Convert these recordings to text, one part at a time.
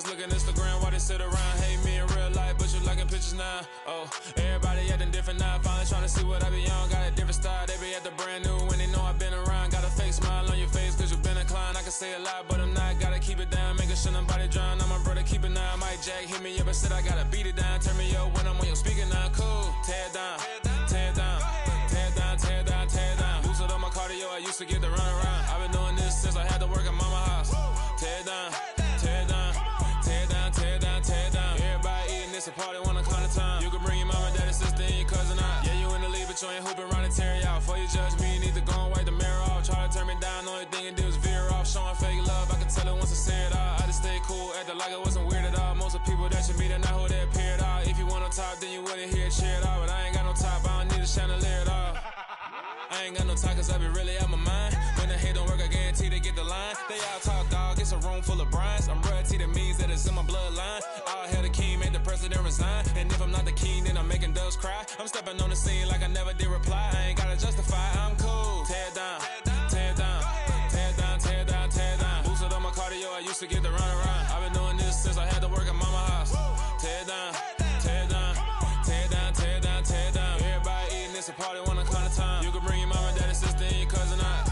just look at Instagram while they sit around. Hate me in real life, but you liking pictures now. Oh, everybody acting different now. Finally trying to see what I be on. Got a different style, they be at the brand new when they know I've been around. Got a fake smile on your face cause you been inclined. I can say a lot, but I'm not. Gotta keep it down, making sure nobody drown. I'm my brother, keep it now. Mike Jack hit me up and said I gotta beat it down. Turn me up when I'm on your speaker now. Cool, tear it down, tear it down, tear it down, tear it down, tear it down. Lose it on my cardio, I used to get to run around. I've been doing this since I had to work at mama house. Tear it down, tear it down, tear it down, tear it down, tear it down. Everybody eating this a party, wanna kind of time. You can bring your mama, daddy, sister, and your cousin out. Yeah, you in the league, but you ain't hooping around and tear you out. Before you judge me, you need to go and wipe the mirror off. Try to turn me down, the only thing you do is veer off. Showing fake love, I can tell it once I say it all. I just stay cool, acting like it wasn't weird at all. Most of the people that you meet are not who they appear at all. If you want on top, then you wouldn't hear it cheer at all. But I ain't got no top, I don't need a chandelier at all. I ain't got no time cause I be really out my mind. When the hate don't work, I guarantee they get the line. They all talk, dog, it's a room full of brines. I'm royalty, that means that it's in my bloodline. All hail the king, made the president resign. And if I'm not the king, then I'm making doves cry. I'm stepping on the scene like I never did reply. I ain't gotta justify, I'm cool. Tear it down, tear it down, tear it down, tear it down, tear it down. Boosted on my cardio, I used to get to run around. I've been doing this since I had to work at mama house. Tear it down, tear it down, tear it down, tear it down, tear it down. Everybody eating this a party, wanna kind of time. You can bring your mama, daddy, sister, and your cousin out.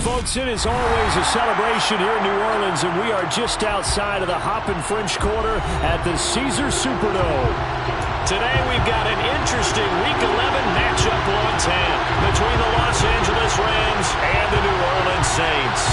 Folks, it is always a celebration here in New Orleans, and we are just outside of the Hoppin' French Quarter at the Caesars Superdome. Today we've got an interesting Week 11 matchup on 10 between the Los Angeles Rams and the New Orleans Saints.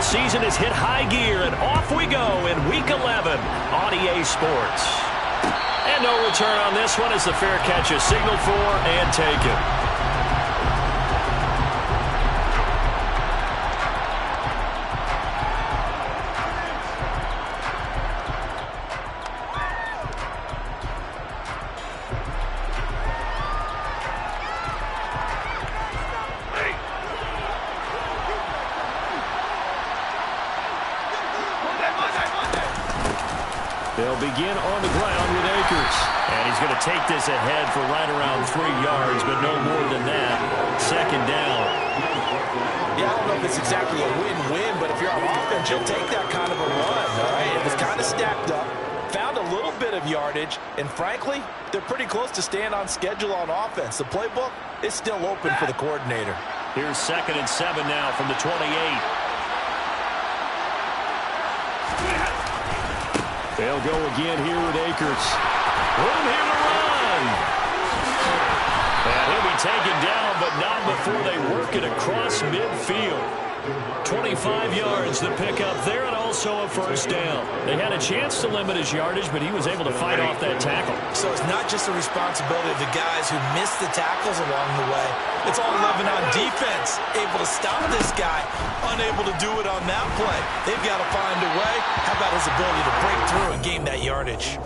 Season has hit high gear, and off we go in Week 11 on EA Sports. And no return on this one as the fair catch is signaled for and taken. They'll begin on the ground with Akers. And he's going to take this ahead for right around 3 yards, but no more than that. Second down. Yeah, I don't know if it's exactly a win-win, but if you're on offense, you'll take that kind of a run, all right? It was kind of stacked up, found a little bit of yardage, and frankly, they're pretty close to staying on schedule on offense. The playbook is still open for the coordinator. Here's 2nd and 7 now from the 28. They'll go again here with Akers. Room here to run. And he'll be taken down, but not before they work it across midfield. 25 yards the pickup there, and also a first down. They had a chance to limit his yardage, but he was able to fight off that tackle. So it's not just the responsibility of the guys who missed the tackles along the way. It's all 11 on defense, able to stop this guy, unable to do it on that play. They've got to find a way. How about his ability to break through and gain that yardage?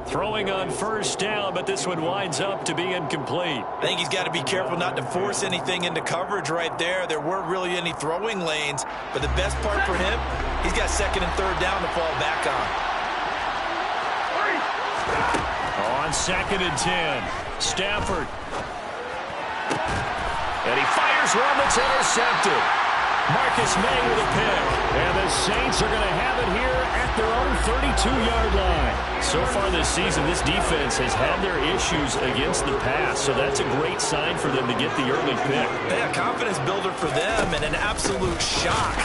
Throwing on first down, but this one winds up to be incomplete. I think he's got to be careful not to force anything into coverage right there. There weren't really any throwing lanes, but the best part for him, he's got 2nd and 3rd down to fall back on. On 2nd and 10, Stafford. And he fires one that's intercepted. Marcus May with a pick. And the Saints are going to have it here at their own 32-yard line. So far this season, this defense has had their issues against the pass, so that's a great sign for them to get the early pick. Yeah, confidence builder for them, and an absolute shock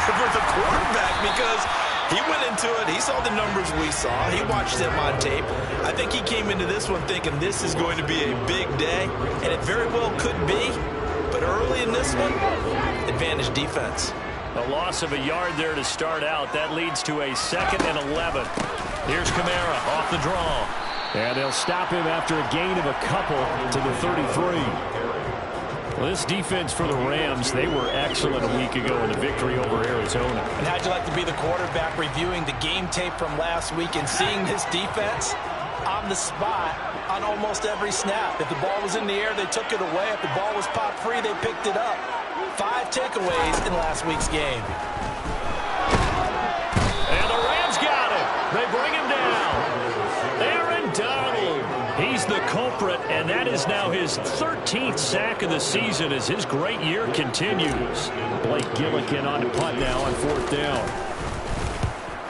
for the quarterback because he went into it. He saw the numbers we saw. He watched them on tape. I think he came into this one thinking this is going to be a big day, and it very well could be. But early in this one, advantage defense. A loss of a yard there to start out. That leads to a 2nd and 11. Here's Kamara off the draw. And they'll stop him after a gain of a couple to the 33. Well, this defense for the Rams, they were excellent a week ago in the victory over Arizona. And how'd you like to be the quarterback reviewing the game tape from last week and seeing this defense on the spot on almost every snap? If the ball was in the air, they took it away. If the ball was popped free, they picked it up. 5 takeaways in last week's game. And the Rams got it. They bring him down. Aaron Donald. He's the culprit, and that is now his 13th sack of the season as his great year continues. Blake Gillikin on to punt now on 4th down.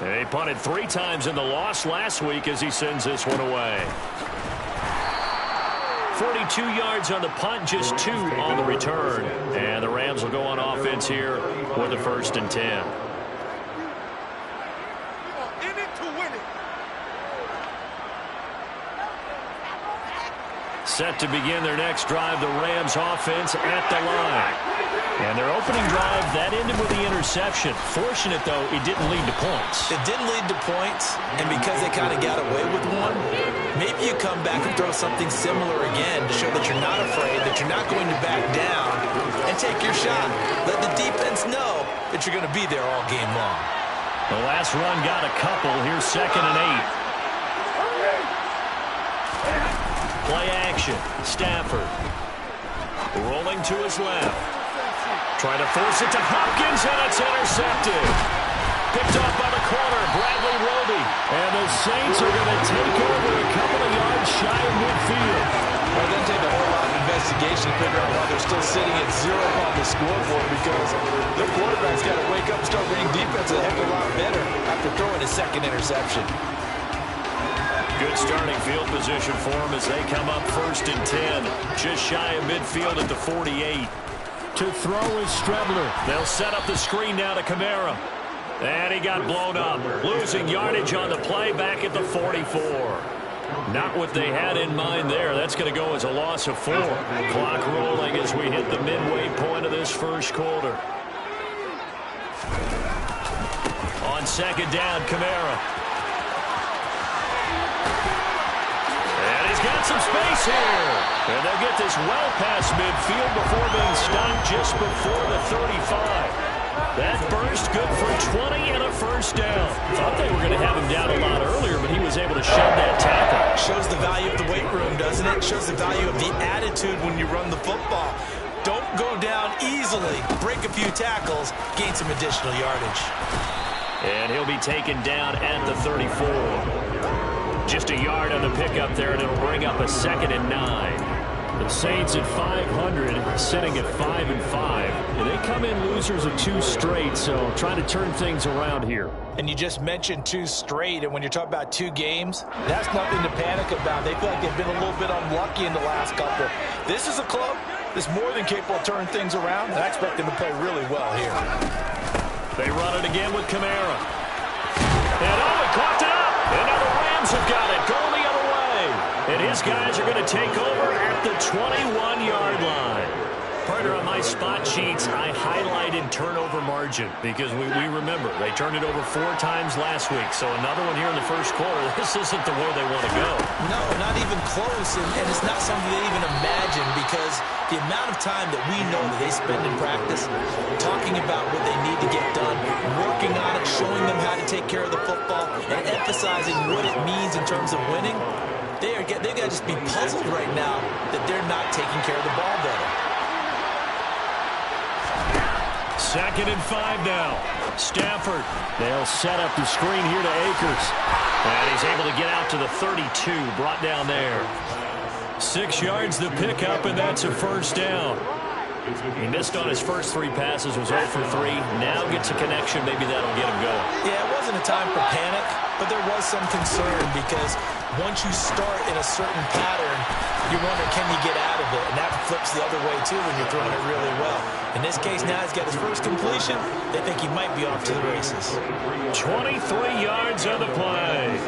They punted 3 times in the loss last week as he sends this one away. 42 yards on the punt, just 2 on the return. And the Rams will go on offense here with the 1st and 10. Set to begin their next drive, the Rams offense at the line. And their opening drive, that ended with the interception. Fortunate, though, it didn't lead to points. It didn't lead to points, and because they kind of got away with one, maybe you come back and throw something similar again to show that you're not afraid, that you're not going to back down, and take your shot. Let the defense know that you're going to be there all game long. The last run got a couple. Here's 2nd and 8. Play action. Stafford. Rolling to his left. Trying to force it to Hopkins, and it's intercepted. Picked off by the corner, Bradley Roby. And the Saints are going to take over a couple of yards shy of midfield. Well, then take a whole lot of investigation to figure out why they're still sitting at 0 on the scoreboard, because their quarterback's got to wake up and start reading defense a heck of a lot better after throwing his 2nd interception. Good starting field position for them as they come up 1st and 10. Just shy of midfield at the 48. To throw is Strebler. They'll set up the screen now to Kamara. And he got blown up. Losing yardage on the play back at the 44. Not what they had in mind there. That's going to go as a loss of 4. Clock rolling as we hit the midway point of this 1st quarter. On 2nd down, Kamara. Got some space here. And they'll get this well past midfield before being stopped just before the 35. That burst good for 20 and a 1st down. Thought they were going to have him down a lot earlier, but he was able to shove that tackle. Shows the value of the weight room, doesn't it? Shows the value of the attitude when you run the football. Don't go down easily. Break a few tackles. Gain some additional yardage. And he'll be taken down at the 34. Just a yard on the pickup there, and it'll bring up a 2nd and 9. The Saints at 500, sitting at 5-5. And they come in losers of 2 straight, so trying to turn things around here. And you just mentioned 2 straight, and when you're talking about 2 games, that's nothing to panic about. They feel like they've been a little bit unlucky in the last couple. This is a club that's more than capable of turning things around, and I expect them to play really well here. They run it again with Kamara. And he caught it up. And now the Rams have got it, going the other way. And his guys are going to take over at the 21-yard line. Partner, on my spot sheets, I highlighted turnover margin because we remember they turned it over 4 times last week. So another one here in the 1st quarter. This isn't the way they want to go. No, not even close. And it's not something they even imagine, because the amount of time that we know that they spend in practice talking about what they need to get done, working on it, showing them how to take care of the football, and emphasizing what it means in terms of winning, they've got to just be puzzled right now that they're not taking care of the ball better. 2nd and 5 now. Stafford. They'll set up the screen here to Akers. And he's able to get out to the 32, brought down there. 6 yards the pickup, and that's a 1st down. He missed on his first 3 passes, was 0 for 3. Now gets a connection. Maybe that'll get him going. Yeah, it wasn't a time for panic, but there was some concern because once you start in a certain pattern, you wonder, can you get out of it? And that flips the other way, too, when you're throwing it really well. In this case, now he's got his first completion. They think he might be off to the races. 23 yards on the play.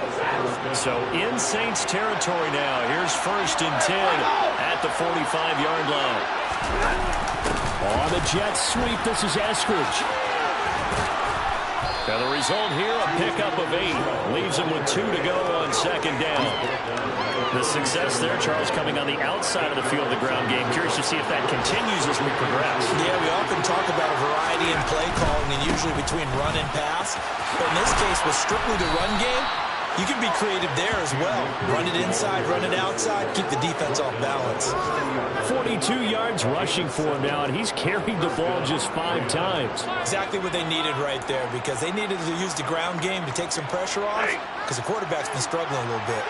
So in Saints territory now. Here's 1st and 10 at the 45-yard line. On the jet sweep, this is Eskridge. And the result here, a pickup of 8. Leaves him with 2 to go on 2nd down. The success there, Charles, coming on the outside of the field of the ground game. Curious to see if that continues as we progress. Yeah, we often talk about a variety in play calling and usually between run and pass. But in this case, with strictly the run game, you can be creative there as well. Run it inside, run it outside, keep the defense off balance. 42 yards rushing for him now, and he's carried the ball just 5 times. Exactly what they needed right there, because they needed to use the ground game to take some pressure off, because the quarterback's been struggling a little bit.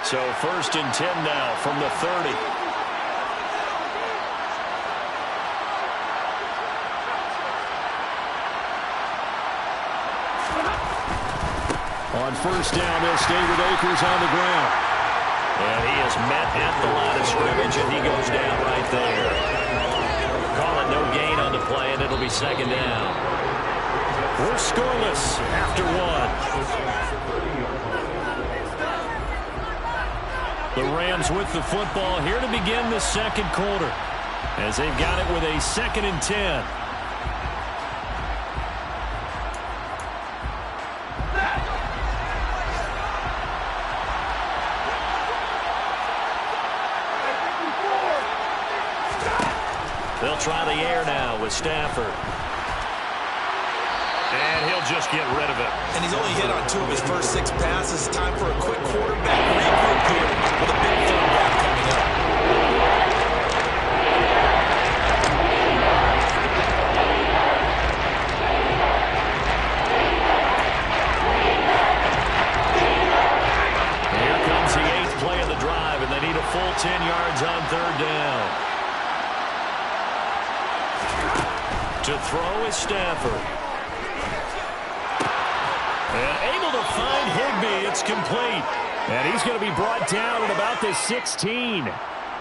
So 1st and 10 now from the 30. On 1st down, they'll stay with Akers on the ground. And he is met at the line of scrimmage, and he goes down right there. Call it no gain on the play, and it'll be 2nd down. We're scoreless after 1. The Rams with the football here to begin the 2nd quarter, as they've got it with a 2nd and 10. They'll try the air now with Stafford. And he'll just get rid of it. And he's only hit on 2 of his first 6 passes. Time for a quick quarterback regroup here with a big third down coming up. Here comes the 8th play of the drive, and they need a full 10 yards on 3rd down. To throw is Stafford. And able to find Higbee. It's complete. And he's going to be brought down at about the 16.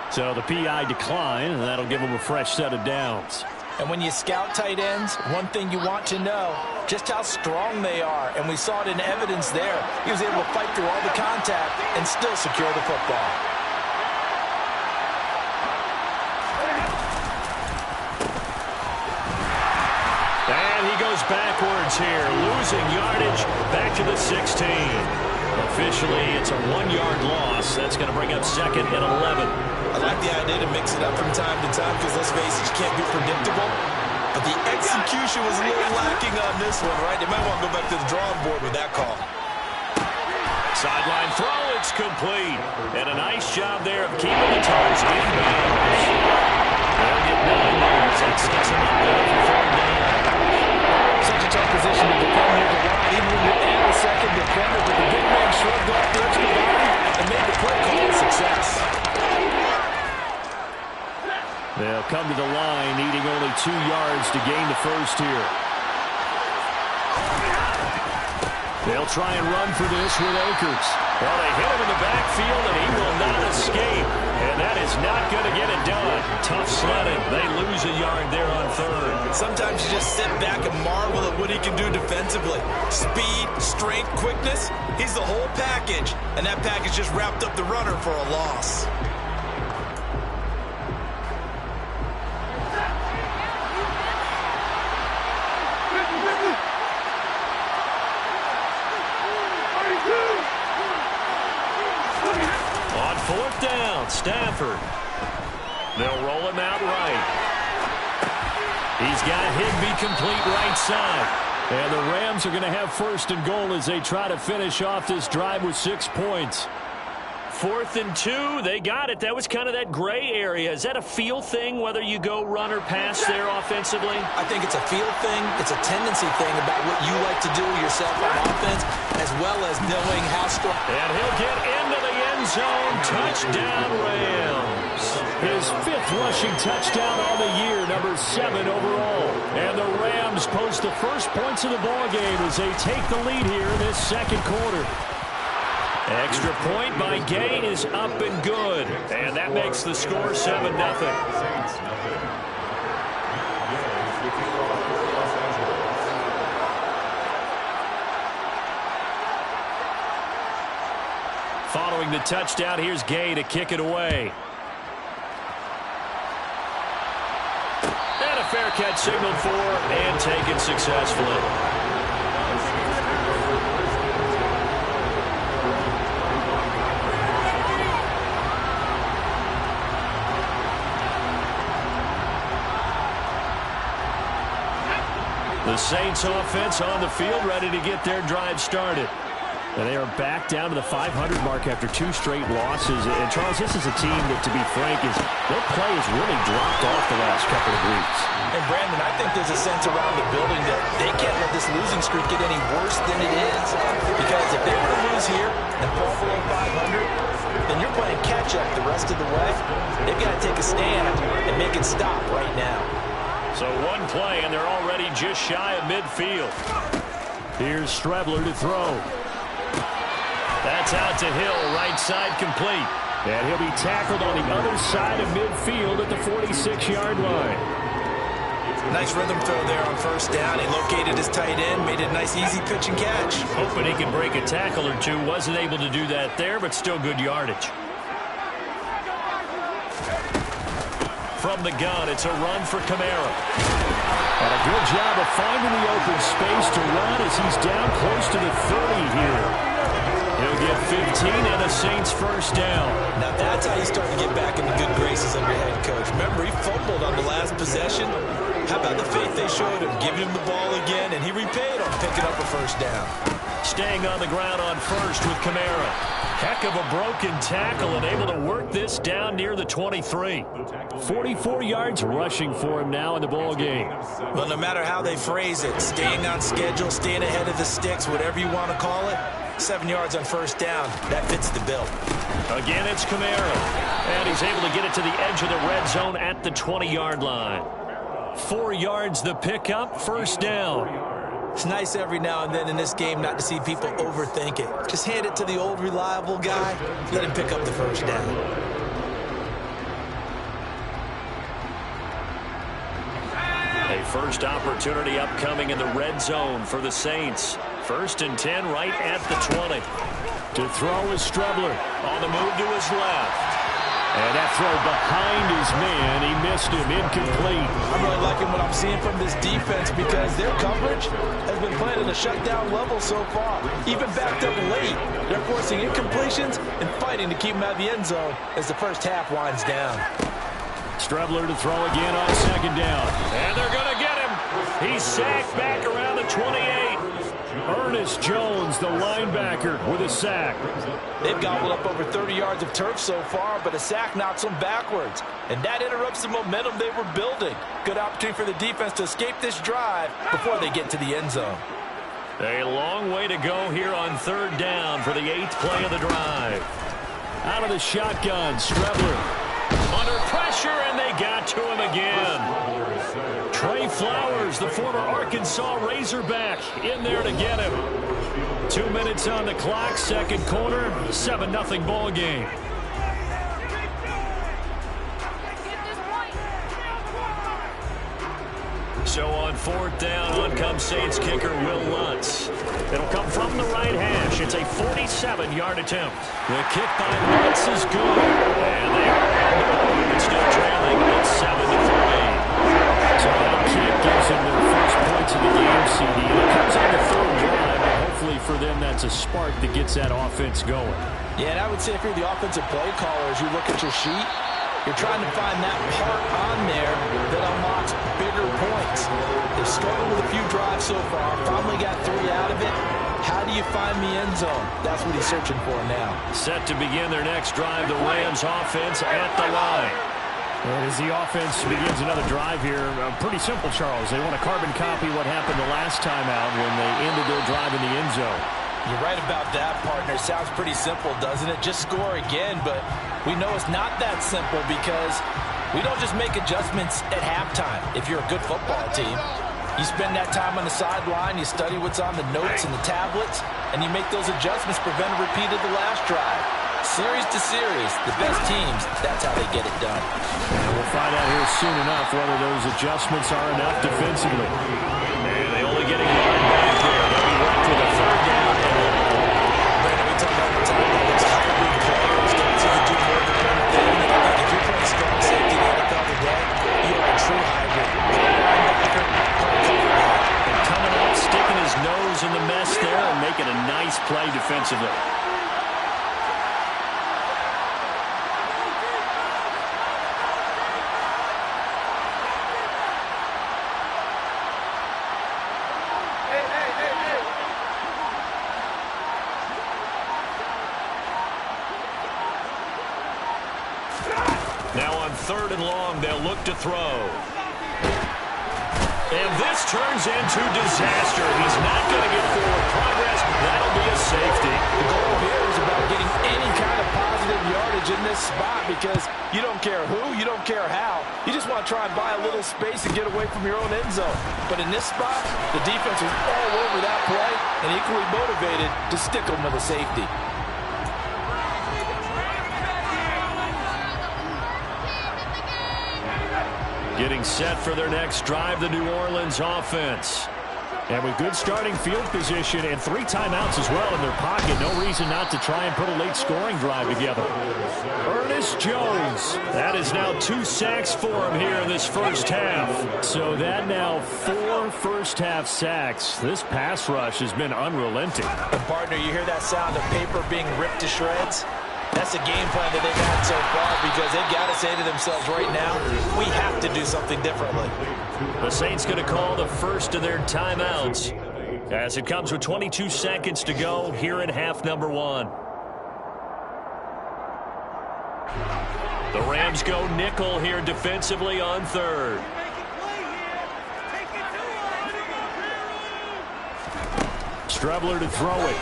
So the PI decline, and that'll give him a fresh set of downs. And when you scout tight ends, one thing you want to know, just how strong they are. And we saw it in evidence there. He was able to fight through all the contact and still secure the football. Backwards here, losing yardage back to the 16. Officially, it's a 1-yard loss. That's going to bring up 2nd and 11. I like the idea to mix it up from time to time because, let's face it, you can't be predictable. But the execution was a little lacking on this one, right? They might want to go back to the drawing board with that call. Sideline throw, it's complete. And a nice job there of keeping the toes inbounds. They'll get 9 yards. That sets them up there for 4th down. Such a tough position to defend near the line, even when you're in the second defender, but the big man shrugged off the extra body and made the play call a success. They'll come to the line, needing only 2 yards to gain the first here. They'll try and run for this with Akers. Well, they hit him in the backfield, and he will not escape. And that is not going to get it done. Tough sledding. They lose a yard there on 3rd. Sometimes you just sit back and marvel at what he can do defensively. Speed, strength, quickness. He's the whole package. And that package just wrapped up the runner for a loss. On 4th down, Stafford. They'll roll him out right. He's got Higbee complete right side. And the Rams are going to have 1st and goal as they try to finish off this drive with 6 points. 4th and 2, they got it. That was kind of that gray area. Is that a feel thing, whether you go run or pass there offensively? I think it's a feel thing. It's a tendency thing about what you like to do yourself on offense, as well as knowing how strong. And he'll get into the end zone. Touchdown, Rams. His 5th rushing touchdown on the year, number 7 overall. And the Rams post the first points of the ballgame as they take the lead here in this second quarter. Extra point by Gay is up and good. And that makes the score 7-0. Following the touchdown, here's Gay to kick it away. And a fair catch signaled for and taken successfully. The Saints offense on the field, ready to get their drive started. And they are back down to the 500 mark after 2 straight losses. And, Charles, this is a team that, to be frank, their play has really dropped off the last couple of weeks. And, Brandon, I think there's a sense around the building that they can't let this losing streak get any worse than it is. Because if they were to lose here and fall below 500, then you're playing catch-up the rest of the way. They've got to take a stand and make it stop right now. So one play, and they're already just shy of midfield. Here's Strebler to throw. That's out to Hill, right side complete. And he'll be tackled on the other side of midfield at the 46-yard line. Nice rhythm throw there on first down. He located his tight end, made it a nice easy pitch and catch. Hoping he can break a tackle or two. Wasn't able to do that there, but still good yardage. From the gun, it's a run for Kamara. And a good job of finding the open space to run as he's down close to the 30 here. He'll get 15 and a Saints first down. Now that's how you start to get back into good graces under your head coach. Remember, he fumbled on the last possession. How about the faith they showed him, giving him the ball again, and he repaid on picking up a first down. Staying on the ground on first with Kamara. Heck of a broken tackle and able to work this down near the 23. 44 yards rushing for him now in the ball game. Well, no matter how they phrase it, staying on schedule, staying ahead of the sticks, whatever you want to call it, 7 yards on first down, that fits the bill. Again, it's Kamara. And he's able to get it to the edge of the red zone at the 20-yard line. 4 yards the pickup, first down. It's nice every now and then in this game not to see people overthink it. Just hand it to the old reliable guy, let him pick up the first down. A first opportunity upcoming in the red zone for the Saints. 1st and 10 right at the 20. To throw is Strebler. On the move to his left. And that throw behind his man. He missed him. Incomplete. I'm really liking what I'm seeing from this defense because their coverage has been playing at a shutdown level so far. Even backed up late, they're forcing incompletions and fighting to keep them out of the end zone as the first half winds down. Strebler to throw again on second down. And they're going to get him. He's sacked back around the 28. Ernest Jones, the linebacker, with a sack. They've gobbled up over 30 yards of turf so far, but a sack knocks them backwards. And that interrupts the momentum they were building. Good opportunity for the defense to escape this drive before they get to the end zone. A long way to go here on 3rd down for the 8th play of the drive. Out of the shotgun, Strebler. Under pressure, and they got to him again. Trey Flowers, the former Arkansas Razorback, in there to get him. 2 minutes on the clock, second quarter, 7-0 ball game. So on 4th down, on comes Saints kicker Will Lutz. It'll come from the right hash. It's a 47-yard attempt. The kick by Lutz is good. And they are still trailing at 7-3. So that kick gives them their first points of the game, CD. And it comes on the 3rd drive, but hopefully for them that's a spark that gets that offense going. Yeah, and I would say if you're the offensive play caller, as you look at your sheet, you're trying to find that part on there that unlocks bigger points. They've struggled with a few drives so far, finally got 3 out of it. How do you find the end zone? That's what he's searching for now. Set to begin their next drive, the Rams offense at the line. And as the offense begins another drive here, pretty simple, Charles. They want to carbon copy what happened the last time out when they ended their drive in the end zone. You're right about that, partner. Sounds pretty simple, doesn't it? Just score again, but we know it's not that simple because We don't just make adjustments at halftime if you're a good football team. You spend that time on the sideline, you study what's on the notes and the tablets, and you make those adjustments, prevent a repeat of the last drive. Series to series, the best teams, that's how they get it done. And we'll find out here soon enough whether those adjustments are enough defensively. And they only getting one back there. They'll be left with a third down. Brandon, we talk all the time about those hybrid players, guys who can do more than one thing. And I think if you're playing strong safety in the NFL today, you are a true hybrid. Linebacker, and coming up, sticking his nose in the mess there and making a nice play defensively. Now on 3rd and long, they'll look to throw. And this turns into disaster. He's not going to get forward progress. That'll be a safety. The goal here is about getting any kind of positive yardage in this spot because you don't care who, you don't care how. You just want to try and buy a little space and get away from your own end zone. But in this spot, the defense was all over that play and equally motivated to stick them with a safety. Getting set for their next drive, the New Orleans offense. And with good starting field position and 3 timeouts as well in their pocket, no reason not to try and put a late scoring drive together. Ernest Jones. That is now 2 sacks for him here in this first half. So that now 4 first-half sacks. This pass rush has been unrelenting. And partner, you hear that sound of paper being ripped to shreds? That's the game plan that they've had so far because they've got to say to themselves right now, we have to do something differently. The Saints going to call the first of their timeouts as it comes with 22 seconds to go here in half number 1. The Rams go nickel here defensively on 3rd. Strebler to throw it.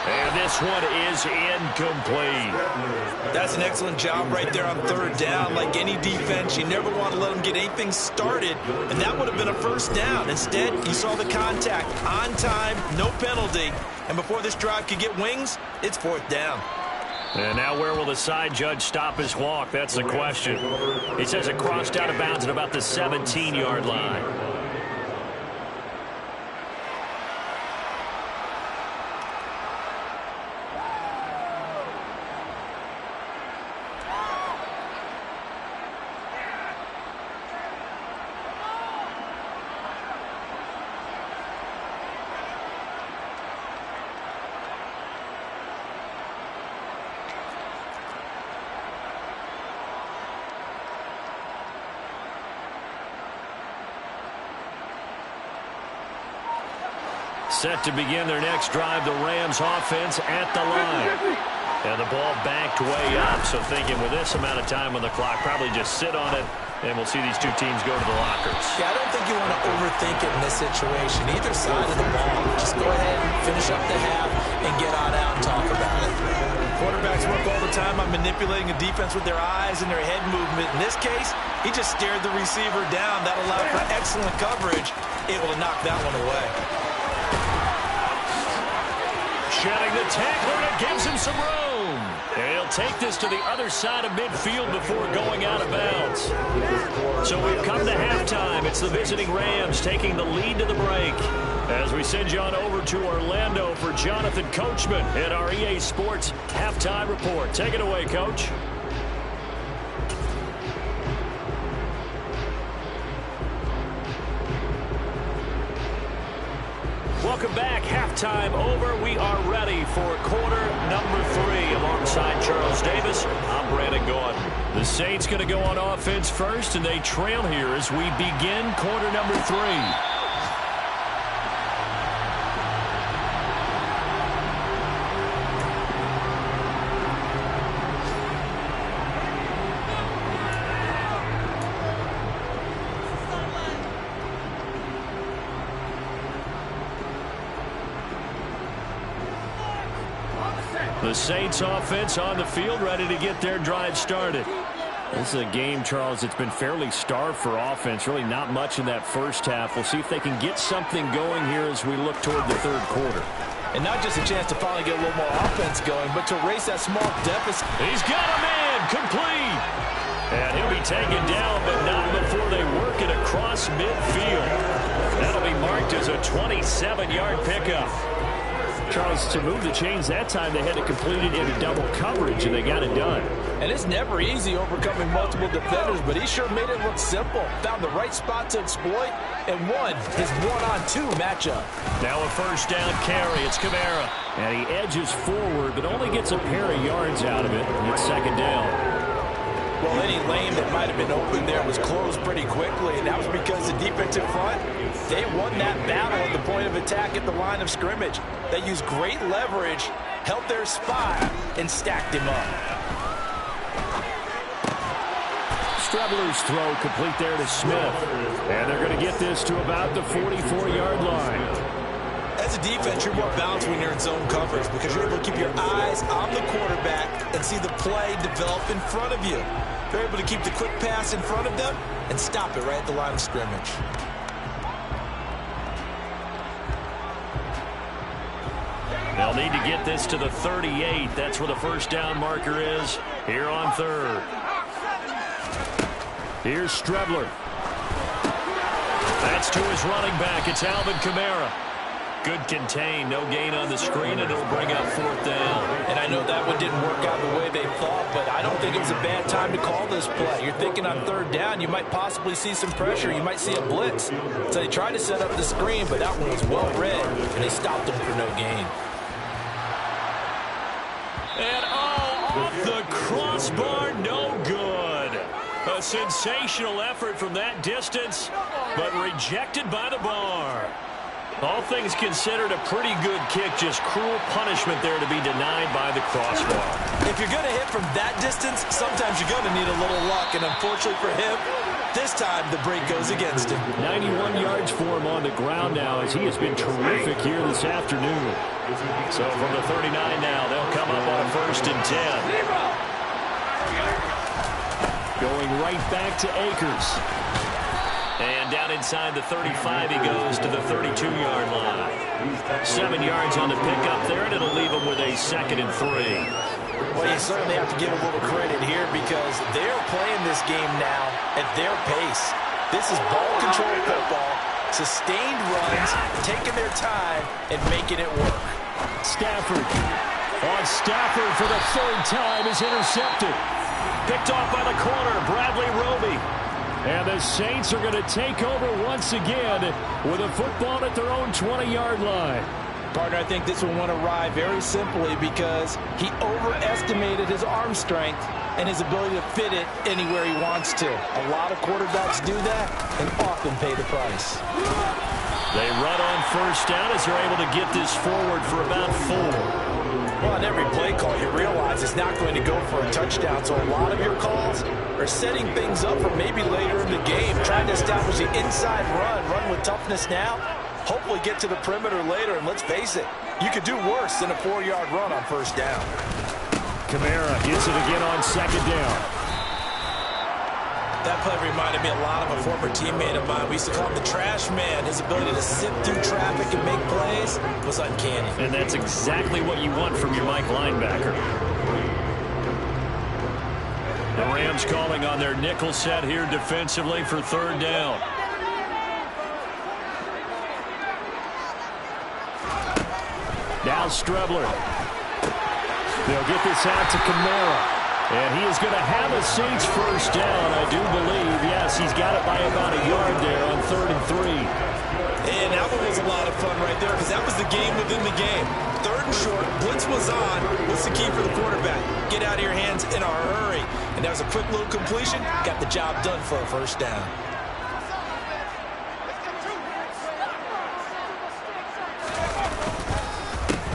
And this one is incomplete. That's an excellent job right there on 3rd down. Like any defense, you never want to let them get anything started, and that would have been a first down. Instead, you saw the contact on time, no penalty, and before this drive could get wings, it's 4th down. And now where will the side judge stop his walk? That's the question. He says it crossed out of bounds at about the 17-yard line. Set to begin their next drive, the Rams offense at the line. And the ball backed way up, so thinking with this amount of time on the clock, probably just sit on it, and we'll see these 2 teams go to the lockers. Yeah, I don't think you want to overthink it in this situation. Either side of the ball, just go ahead and finish up the half and get on out and talk about it. Quarterbacks work all the time on manipulating a defense with their eyes and their head movement. In this case, he just stared the receiver down. That allowed for excellent coverage, able to knock that one away. Shedding the tackler, and it gives him some room. And he'll take this to the other side of midfield before going out of bounds. So we've come to halftime. It's the visiting Rams taking the lead to the break. As we send you on over to Orlando for Jonathan Coachman at our EA Sports Halftime Report. Take it away, Coach. Welcome back. Halftime over. We are ready for quarter number 3. Alongside Charles Davis, I'm Brandon Gordon. The Saints going to go on offense first, and they trail here as we begin quarter number 3. The Saints offense on the field, ready to get their drive started. This is a game, Charles, it's been fairly starved for offense. Really not much in that first half. We'll see if they can get something going here as we look toward the third quarter. And not just a chance to finally get a little more offense going, but to erase that small deficit. He's got a man, complete. And he'll be taken down, but not before they work it across midfield. That'll be marked as a 27-yard pickup. Charles, to move the chains that time, they had to complete it into double coverage, and they got it done. And it's never easy overcoming multiple defenders, but he sure made it look simple. Found the right spot to exploit and won his one-on-two matchup. Now a first down carry. It's Kamara. And he edges forward, but only gets a pair of yards out of it. And it's second down. Well, any lane that might have been open there was closed pretty quickly, and that was because the defensive front, they won that battle at the point of attack at the line of scrimmage. They used great leverage, held their spot, and stacked him up. Strebler's throw complete there to Smith. And they're going to get this to about the 44-yard line. As a defense, you're more balanced when you're in zone coverage because you're able to keep your eyes on the quarterback and see the play develop in front of you. You're able to keep the quick pass in front of them and stop it right at the line of scrimmage. They'll need to get this to the 38. That's where the first down marker is here on third. Here's Strebler. That's to his running back. It's Alvin Kamara. Good contain, no gain on the screen, and it'll bring up fourth down. And I know that one didn't work out the way they thought, but I don't think it was a bad time to call this play. You're thinking on third down, you might possibly see some pressure. You might see a blitz. So they tried to set up the screen, but that one was well read, and they stopped him for no gain. And off the crossbar, no good. A sensational effort from that distance, but rejected by the bar. All things considered, a pretty good kick, just cruel punishment there to be denied by the crossbar. If you're going to hit from that distance, sometimes you're going to need a little luck, and unfortunately for him, this time the break goes against him. 91 yards for him on the ground now, as he has been terrific here this afternoon. So from the 39 now, they'll come up on a 1st and 10. Going right back to Akers. And down inside the 35, he goes to the 32-yard line. 7 yards on the pickup there, and it'll leave him with a 2nd and 3. Well, you certainly have to give a little credit here because they're playing this game now at their pace. This is ball control football, sustained runs, taking their time, and making it work. Stafford for the 3rd time is intercepted. Picked off by the corner, Bradley Roby. And the Saints are going to take over once again with a football at their own 20-yard line. Partner, I think this one went awry very simply because he overestimated his arm strength and his ability to fit it anywhere he wants to. A lot of quarterbacks do that and often pay the price. They run on 1st down as they're able to get this forward for about 4. Well, on every play call, you realize it's not going to go for a touchdown, so a lot of your calls are setting things up for maybe later in the game, trying to establish the inside run with toughness now, hopefully get to the perimeter later, and let's face it, you could do worse than a 4-yard run on 1st down. Kamara gets it again on 2nd down. That play reminded me a lot of a former teammate of mine. We used to call him the trash man. His ability to sift through traffic and make plays was uncanny. And that's exactly what you want from your Mike linebacker. The Rams calling on their nickel set here defensively for 3rd down. Now Strebler. They'll get this out to Kamara. And he is going to have a Saints 1st down, I do believe. Yes, he's got it by about a yard there on 3rd and 3. And that one was a lot of fun right there because that was the game within the game. 3rd and short, blitz was on. What's the key for the quarterback? Get out of your hands in a hurry. And that was a quick little completion. Got the job done for a 1st down.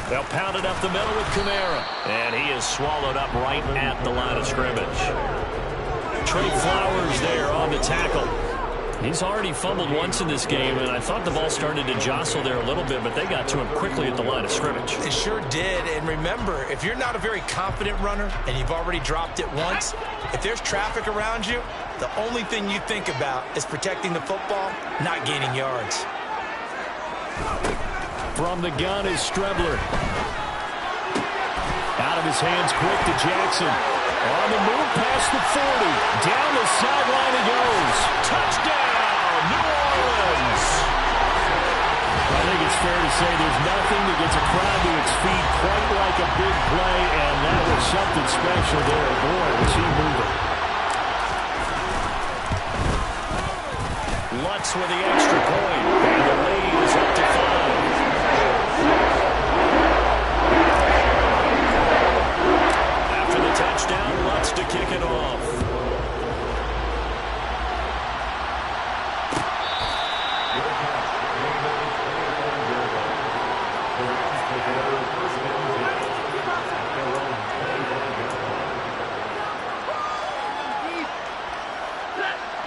They'll pound it up the middle with Kamara. And he is swallowed up right at the line of scrimmage. Trey Flowers there on the tackle. He's already fumbled once in this game, and I thought the ball started to jostle there a little bit, but they got to him quickly at the line of scrimmage. They sure did, and remember, if you're not a very confident runner and you've already dropped it once, if there's traffic around you, the only thing you think about is protecting the football, not gaining yards. From the gun is Strebler. Out of his hands quick to Jackson. On the move past the 40. Down the sideline he goes. Touchdown, New Orleans. I think it's fair to say there's nothing that gets a crowd to its feet quite like a big play, and that was something special there. Boy, was he moving. Lutz with the extra point, and the lead is up to 5. After the touchdown, Lutz to kick it off.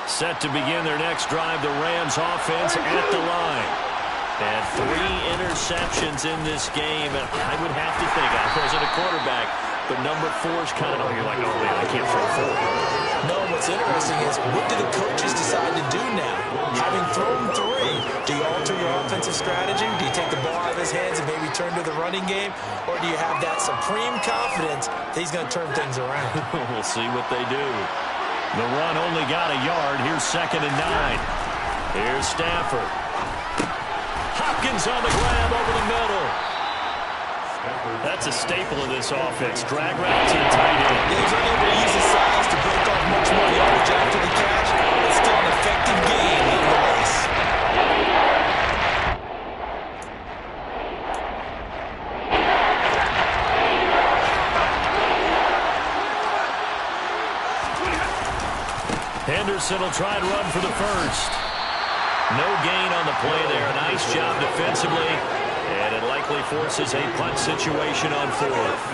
Set to begin their next drive, the Rams offense at the line. And 3 interceptions in this game. And I would have to think, I wasn't a quarterback, but number 4's kind of, you're like, oh man, I can't throw 4. No, what's interesting is, what do the coaches decide to do now? Having thrown 3, do you alter your offensive strategy? Do you take the ball out of his hands and maybe turn to the running game? Or do you have that supreme confidence that he's going to turn things around? We'll see what they do. The run only got a yard. Here's 2nd and 9. Here's Stafford. Hopkins on the grab over the middle. That's a staple of this offense. Drag route to the tight end. He's unable to use his size to break off much more yardage after the catch. It's still an effective game nonetheless. Henderson will try and run for the first. No gain on the play there. Nice job defensively. And it likely forces a punt situation on 4th.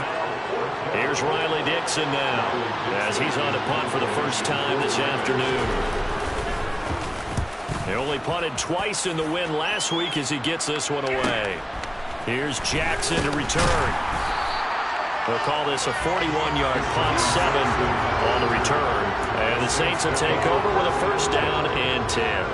Here's Riley Dixon now, as he's on to punt for the first time this afternoon. He only punted twice in the win last week as he gets this one away. Here's Jackson to return. We'll call this a 41-yard punt, 7 on the return. And the Saints will take over with a first down and 10.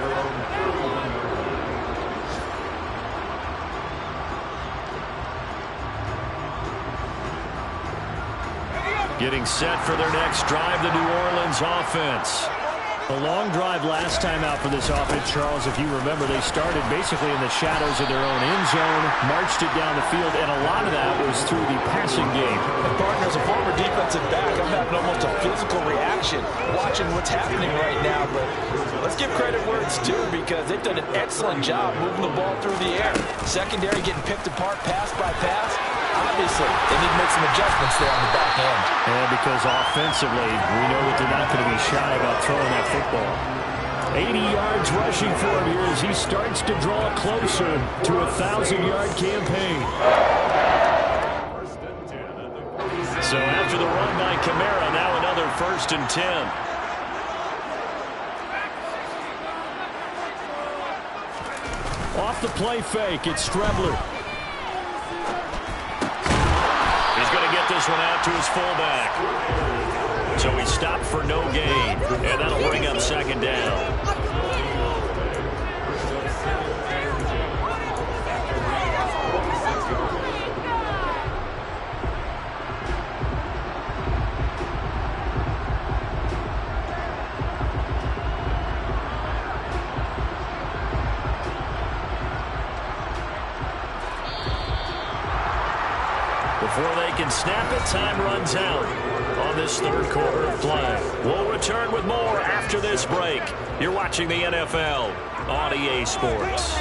Getting set for their next drive, the New Orleans offense. A long drive last time out for this offense, Charles. If you remember, they started basically in the shadows of their own end zone, marched it down the field, and a lot of that was through the passing game. And partner, as a former defensive back, I'm having almost a physical reaction watching what's happening right now. But let's give credit where it's due, because they've done an excellent job moving the ball through the air. Secondary getting picked apart pass by pass. Obviously, they need to make some adjustments there on the back end. And because offensively, we know that they're not going to be shy about throwing that football. 80 yards rushing for him here as he starts to draw closer to a 1,000-yard campaign. So after the run by Kamara, now another 1st and 10. Off the play fake, it's Strebler. He's going to get this one out to his fullback. So he stopped for no gain, and that'll bring up 2nd down. Before they can snap it, time runs out on this 3rd quarter of play. We'll return with more after this break. You're watching the NFL on EA Sports.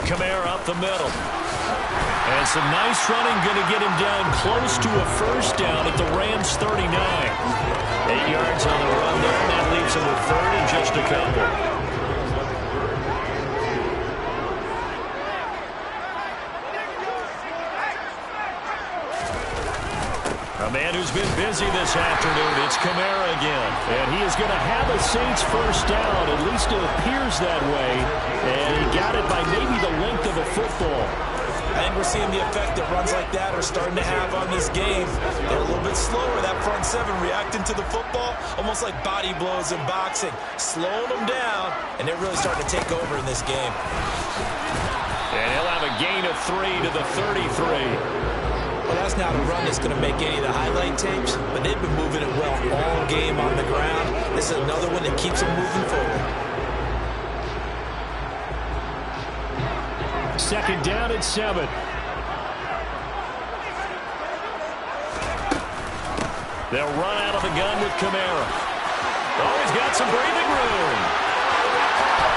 Kamara up the middle. And some nice running, going to get him down close to a first down at the Rams 39. 8 yards on the run there, and that leaves him with 3rd and just a couple. And who's been busy this afternoon, it's Kamara again. And he is going to have a Saints first down. At least it appears that way. And he got it by maybe the length of a football. I think we're seeing the effect that runs like that are starting to have on this game. They're a little bit slower, that front seven, reacting to the football, almost like body blows in boxing, slowing them down, and they're really starting to take over in this game. And he'll have a gain of 3 to the 33. Well, that's not a run that's going to make any of the highlight tapes, but they've been moving it well all game on the ground. This is another one that keeps them moving forward. Second down and 7. They'll run out of the gun with Kamara. Oh, he's got some breathing room.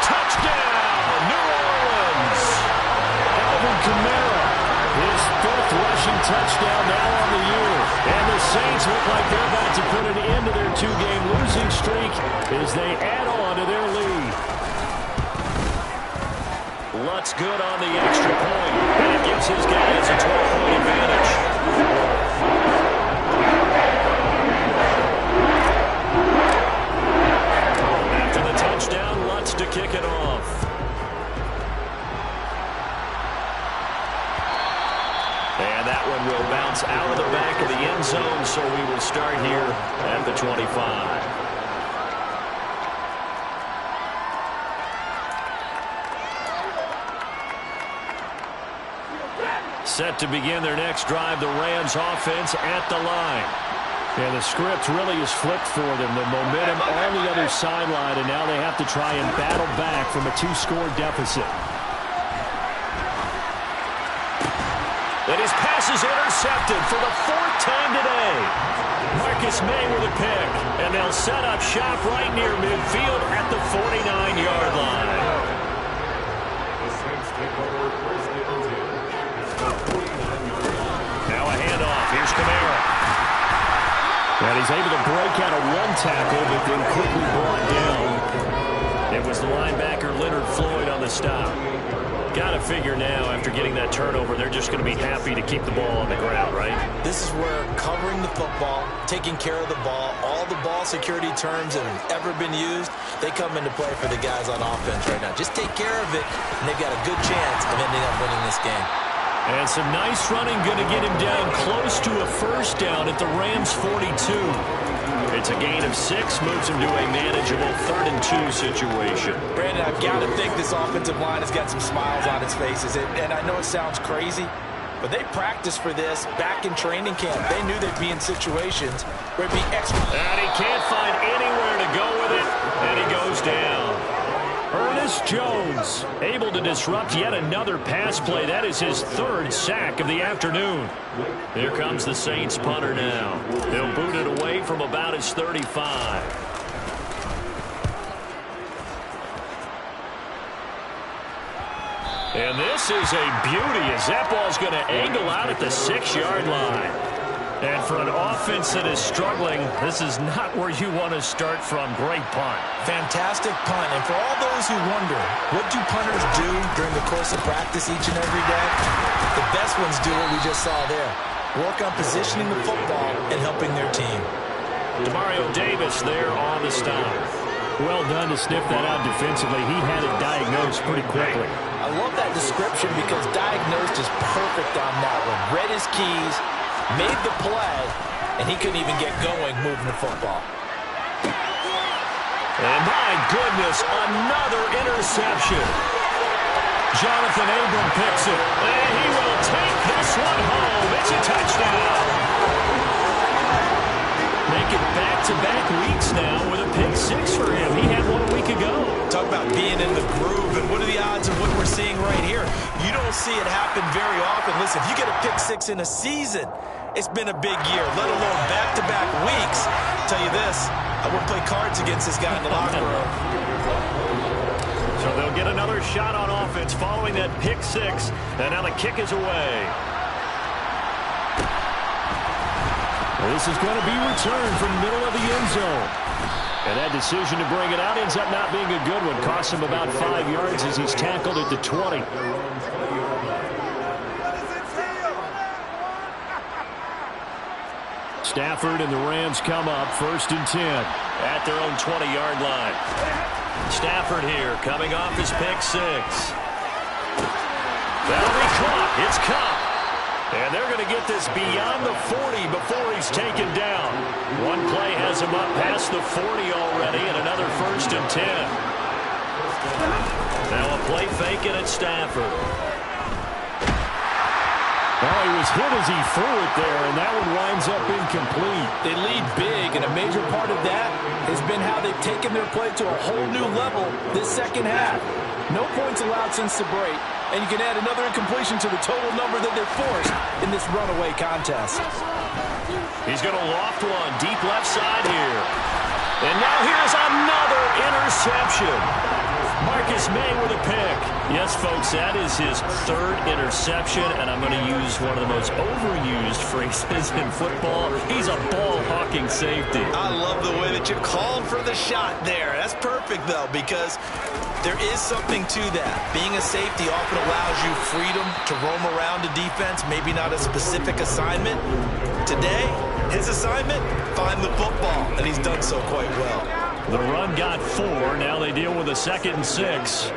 Touchdown, New Orleans. Alvin Kamara, his 5th rushing touchdown now on the year. And the Saints look like they're about to put an end to their 2-game losing streak as they add on to their lead. Lutz good on the extra point. And it gives his guys a 12-point advantage. After the touchdown, Lutz to kick it off. And that one will bounce out of the back of the end zone, so we will start here at the 25. Set to begin their next drive, the Rams offense at the line. And the script really is flipped for them. The momentum on the other sideline, and now they have to try and battle back from a 2-score deficit. And his pass is intercepted for the 4th time today. Marcus May with a pick, and they'll set up shop right near midfield at the 49-yard line. Now a handoff. Here's Kamara. And he's able to break out a one tackle, but then quickly brought down. It was the linebacker Leonard Floyd on the stop. Got to figure now, after getting that turnover, they're just going to be happy to keep the ball on the ground, right? This is where covering the football, taking care of the ball, all the ball security terms that have ever been used, they come into play for the guys on offense right now. Just take care of it, and they've got a good chance of ending up winning this game. And some nice running, going to get him down close to a first down at the Rams' 42. It's a gain of 6, moves him to a manageable 3rd and 2 situation. Brandon, I've got to think this offensive line has got some smiles on its faces. And I know it sounds crazy, but they practiced for this back in training camp. They knew they'd be in situations where it'd be extra. And he can't find anywhere to go with it, and he goes down. Ernest Jones able to disrupt yet another pass play. That is his 3rd sack of the afternoon. Here comes the Saints punter now. They'll boot it away from about his 35. And this is a beauty as that ball's going to angle out at the 6-yard line. And for an offense that is struggling, this is not where you want to start from. Great punt. Fantastic punt. And for all those who wonder, what do punters do during the course of practice each and every day? The best ones do what we just saw there. Work on positioning the football and helping their team. Demario Davis there on the stop. Well done to sniff that out defensively. He had it diagnosed pretty quickly. I love that description because diagnosed is perfect on that one. Read his keys, made the play, and he couldn't even get going moving the football. And my goodness, another interception. Jonathan Abram picks it, and he will take this one home. It's a touchdown. Make it back-to-back weeks now with a pick 6 for him. He had one a week ago. Talk about being in the groove, and what are the odds of what we're seeing right here? You don't see it happen very often. Listen, if you get a pick 6 in a season, it's been a big year, let alone back-to-back weeks. I'll tell you this, I wouldn't play cards against this guy in the locker room. So they'll get another shot on offense following that pick 6, and now the kick is away. This is going to be returned from the middle of the end zone. And that decision to bring it out ends up not being a good one. Costs him about 5 yards as he's tackled at the 20. Stafford and the Rams come up 1st and 10. At their own 20-yard line. Stafford here coming off his pick 6. That'll be caught. It's caught. And they're going to get this beyond the 40 before he's taken down. One play has him up past the 40 already, and another 1st and 10. Now a play fake it at Stafford. Well, he was hit as he threw it there, and that one winds up incomplete. They lead big, and a major part of that has been how they've taken their play to a whole new level this second half. No points allowed since the break, and you can add another incompletion to the total number that they've forced in this runaway contest. He's going to loft one deep left side here. And now here's another interception. Marcus May with a pick. Yes, folks, that is his 3rd interception, and I'm going to use one of the most overused phrases in football. He's a ball-hawking safety. I love the way that you called for the shot there. That's perfect, though, because there is something to that. Being a safety often allows you freedom to roam around a defense, maybe not a specific assignment. Today, his assignment, find the football, and he's done so quite well. The run got 4. Now they deal with a 2nd and 6.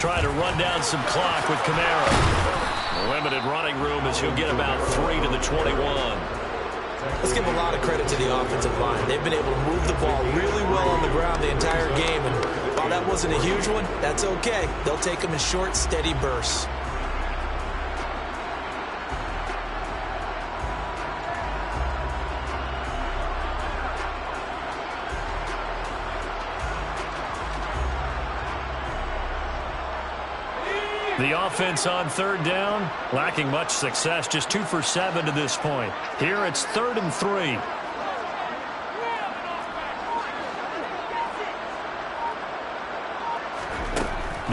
Trying to run down some clock with Kamara. Limited running room as he'll get about 3 to the 21. Let's give a lot of credit to the offensive line. They've been able to move the ball really well on the ground the entire game. And while that wasn't a huge one, that's okay. They'll take them in short, steady bursts. The offense on 3rd down, lacking much success, just 2 for 7 to this point. Here it's 3rd and 3.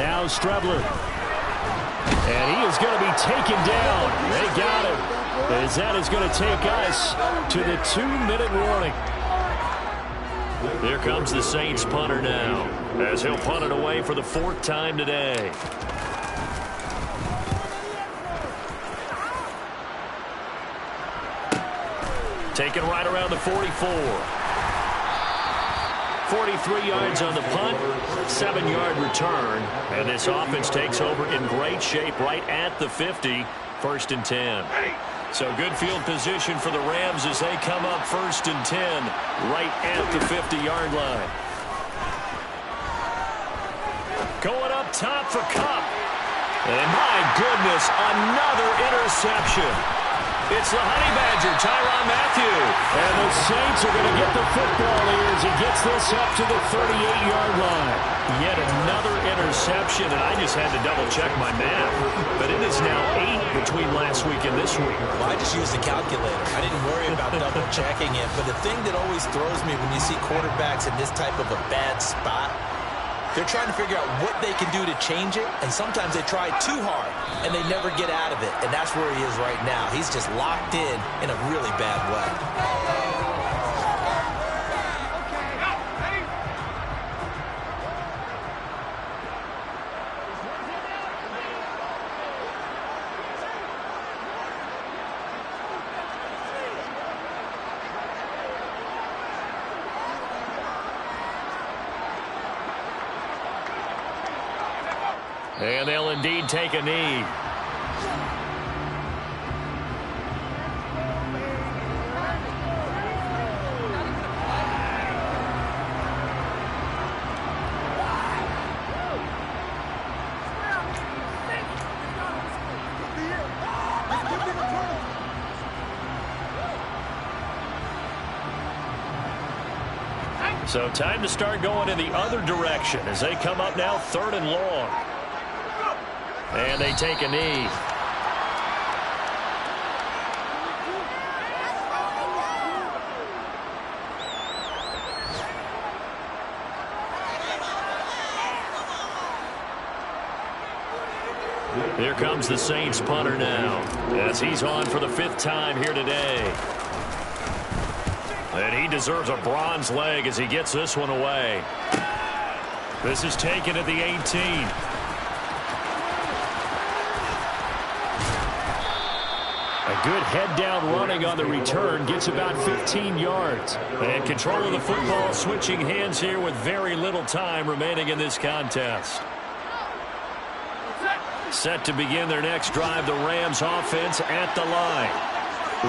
Now Strebler. And he is going to be taken down. They got him. As that is going to take us to the 2-minute warning. Here comes the Saints punter now, as he'll punt it away for the 4th time today. Taken right around the 44. 43 yards on the punt, 7-yard return. And this offense takes over in great shape right at the 50, 1st and 10. So good field position for the Rams as they come up 1st and 10 right at the 50-yard line. Going up top for Kupp. And my goodness, another interception. It's the Honey Badger, Tyrann Mathieu. And the Saints are going to get the football here as he gets this up to the 38-yard line. Yet another interception, and I just had to double-check my math. But it is now 8 between last week and this week. Well, I just used the calculator. I didn't worry about double-checking it. But the thing that always throws me when you see quarterbacks in this type of a bad spot, they're trying to figure out what they can do to change it, and sometimes they try too hard, and they never get out of it, and that's where he is right now. He's just locked in a really bad way. And they'll indeed take a knee. So time to start going in the other direction as they come up now 3rd and long. And they take a knee. Here comes the Saints punter now, as he's on for the 5th time here today. And he deserves a bronze leg as he gets this one away. This is taken at the 18. A good head-down running on the return gets about 15 yards. And control of the football switching hands here with very little time remaining in this contest. Set to begin their next drive, the Rams offense at the line.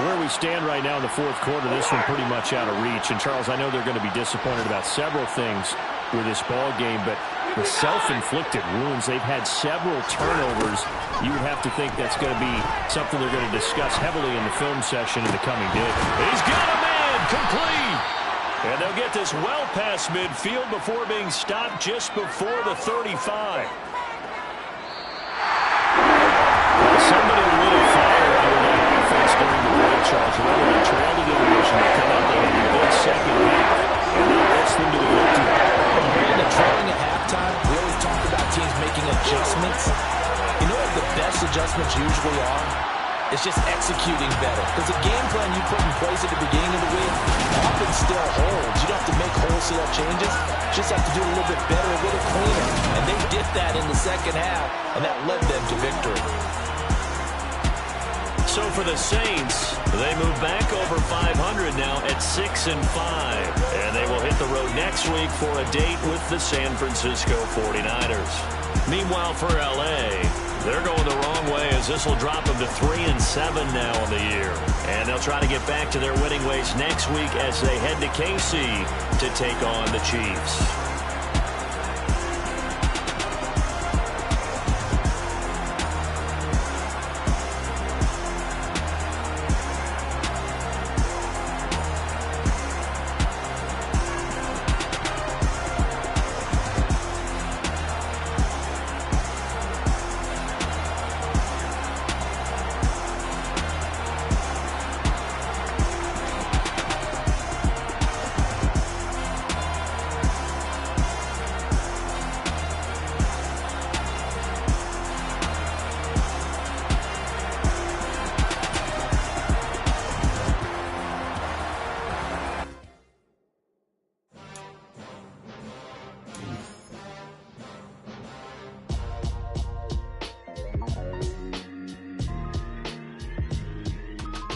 Where we stand right now in the fourth quarter, this one pretty much out of reach. And, Charles, I know they're going to be disappointed about several things with this ball game, but the self-inflicted wounds, they've had several turnovers. You would have to think that's going to be something they're going to discuss heavily in the film session in the coming days. He's got a man complete. And they'll get this well past midfield before being stopped just before the 35. Well, somebody lit a fire under that offense during the break, Charles. Whether they trailed the division, they come out, they had a good second half, and that gets them to the victory. In the trailing at halftime, we always talk about teams making adjustments. You know what the best adjustments usually are? It's just executing better. Because the game plan you put in place at the beginning of the week often still holds. You don't have to make wholesale changes. You just have to do it a little bit better, a little cleaner. And they did that in the second half, and that led them to victory. So for the Saints, they move back over 500 now at 6-5. And they will hit the road next week for a date with the San Francisco 49ers. Meanwhile for LA, they're going the wrong way as this will drop them to 3-7 now on the year. And they'll try to get back to their winning ways next week as they head to KC to take on the Chiefs.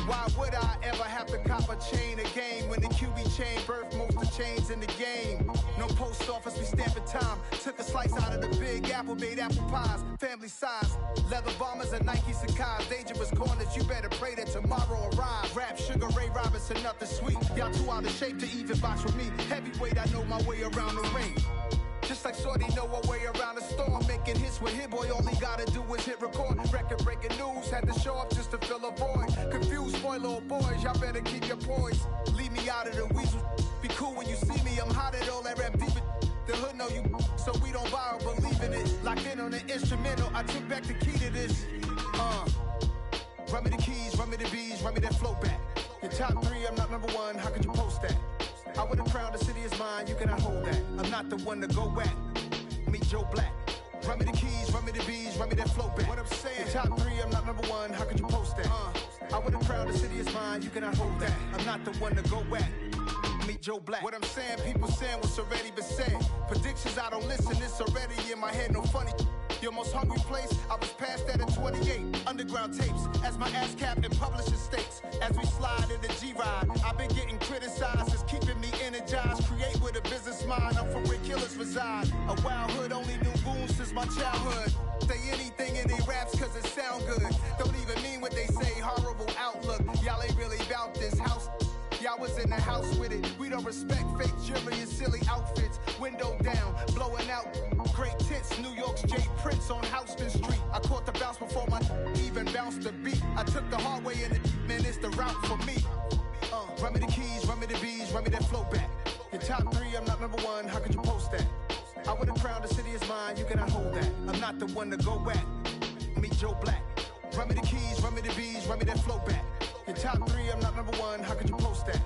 Why would I ever have to cop a chain a game when the QB chain birthed most of the chains in the game? No post office, we stamping time. Took a slice out of the big apple, made apple pies, family size. Leather bombers and Nike Sacai's, dangerous corners, you better pray that tomorrow arrives. Rap, Sugar Ray Robinson, nothing sweet. Y'all too out of shape to even box with me. Heavyweight, I know my way around the ring. Just like Shorty know her way around the storm. Making hits with Hit Boy, all he gotta do is hit record. Record-breaking news, had to show up just to fill a void. Confused, spoiled boys, y'all better keep your poise. Leave me out of the weasel. Be cool when you see me, I'm hot at all that rap deep. The hood know you, so we don't borrow, believe in it. Locked in on the instrumental, I took back the key to this. Run me the keys, run me the bees, run me that flow back. Your top three, I'm not number one, how could you post that? I would have crowned the city is mine, you cannot hold that. I'm not the one to go at. Meet Joe Black. Run me the keys, run me the bees, run me that flow back. What I'm saying, your top three, I'm not number one, how could you post that? I would have crowned the city is mine, you cannot hold that. I'm not the one to go at. Meet Joe Black. What I'm saying, people saying what's already been said. Predictions, I don't listen, it's already in my head, no funny. Your most hungry place, I was past that at 28. Underground tapes, as my ass cap in publishing states. As we slide in the G-Ride, I've been getting criticized, it's keeping me energized. Create with a business mind, I'm from where killers reside. A wild hood, only knew goons since my childhood. Say anything in they raps cause it sound good. Don't even mean what they say, horrible outlook. Y'all ain't really about this house. Y'all was in the house with it. We don't respect fake jewelry and silly outfits. Window down, blowing out. Great tits, New York's J. Prince on Houston Street. I caught the bounce before my even bounced the beat. I took the hard way in it, man, it's the route for me. Run me the keys, run me the bees, run me that flow back. Your top three, I'm not number one, how could you post that? I would have crowned the city is mine, you cannot hold that. I'm not the one to go at. Meet Joe Black. Run me the keys, run me the bees, run me that flow back. Your top three, I'm not number one, how could you post that?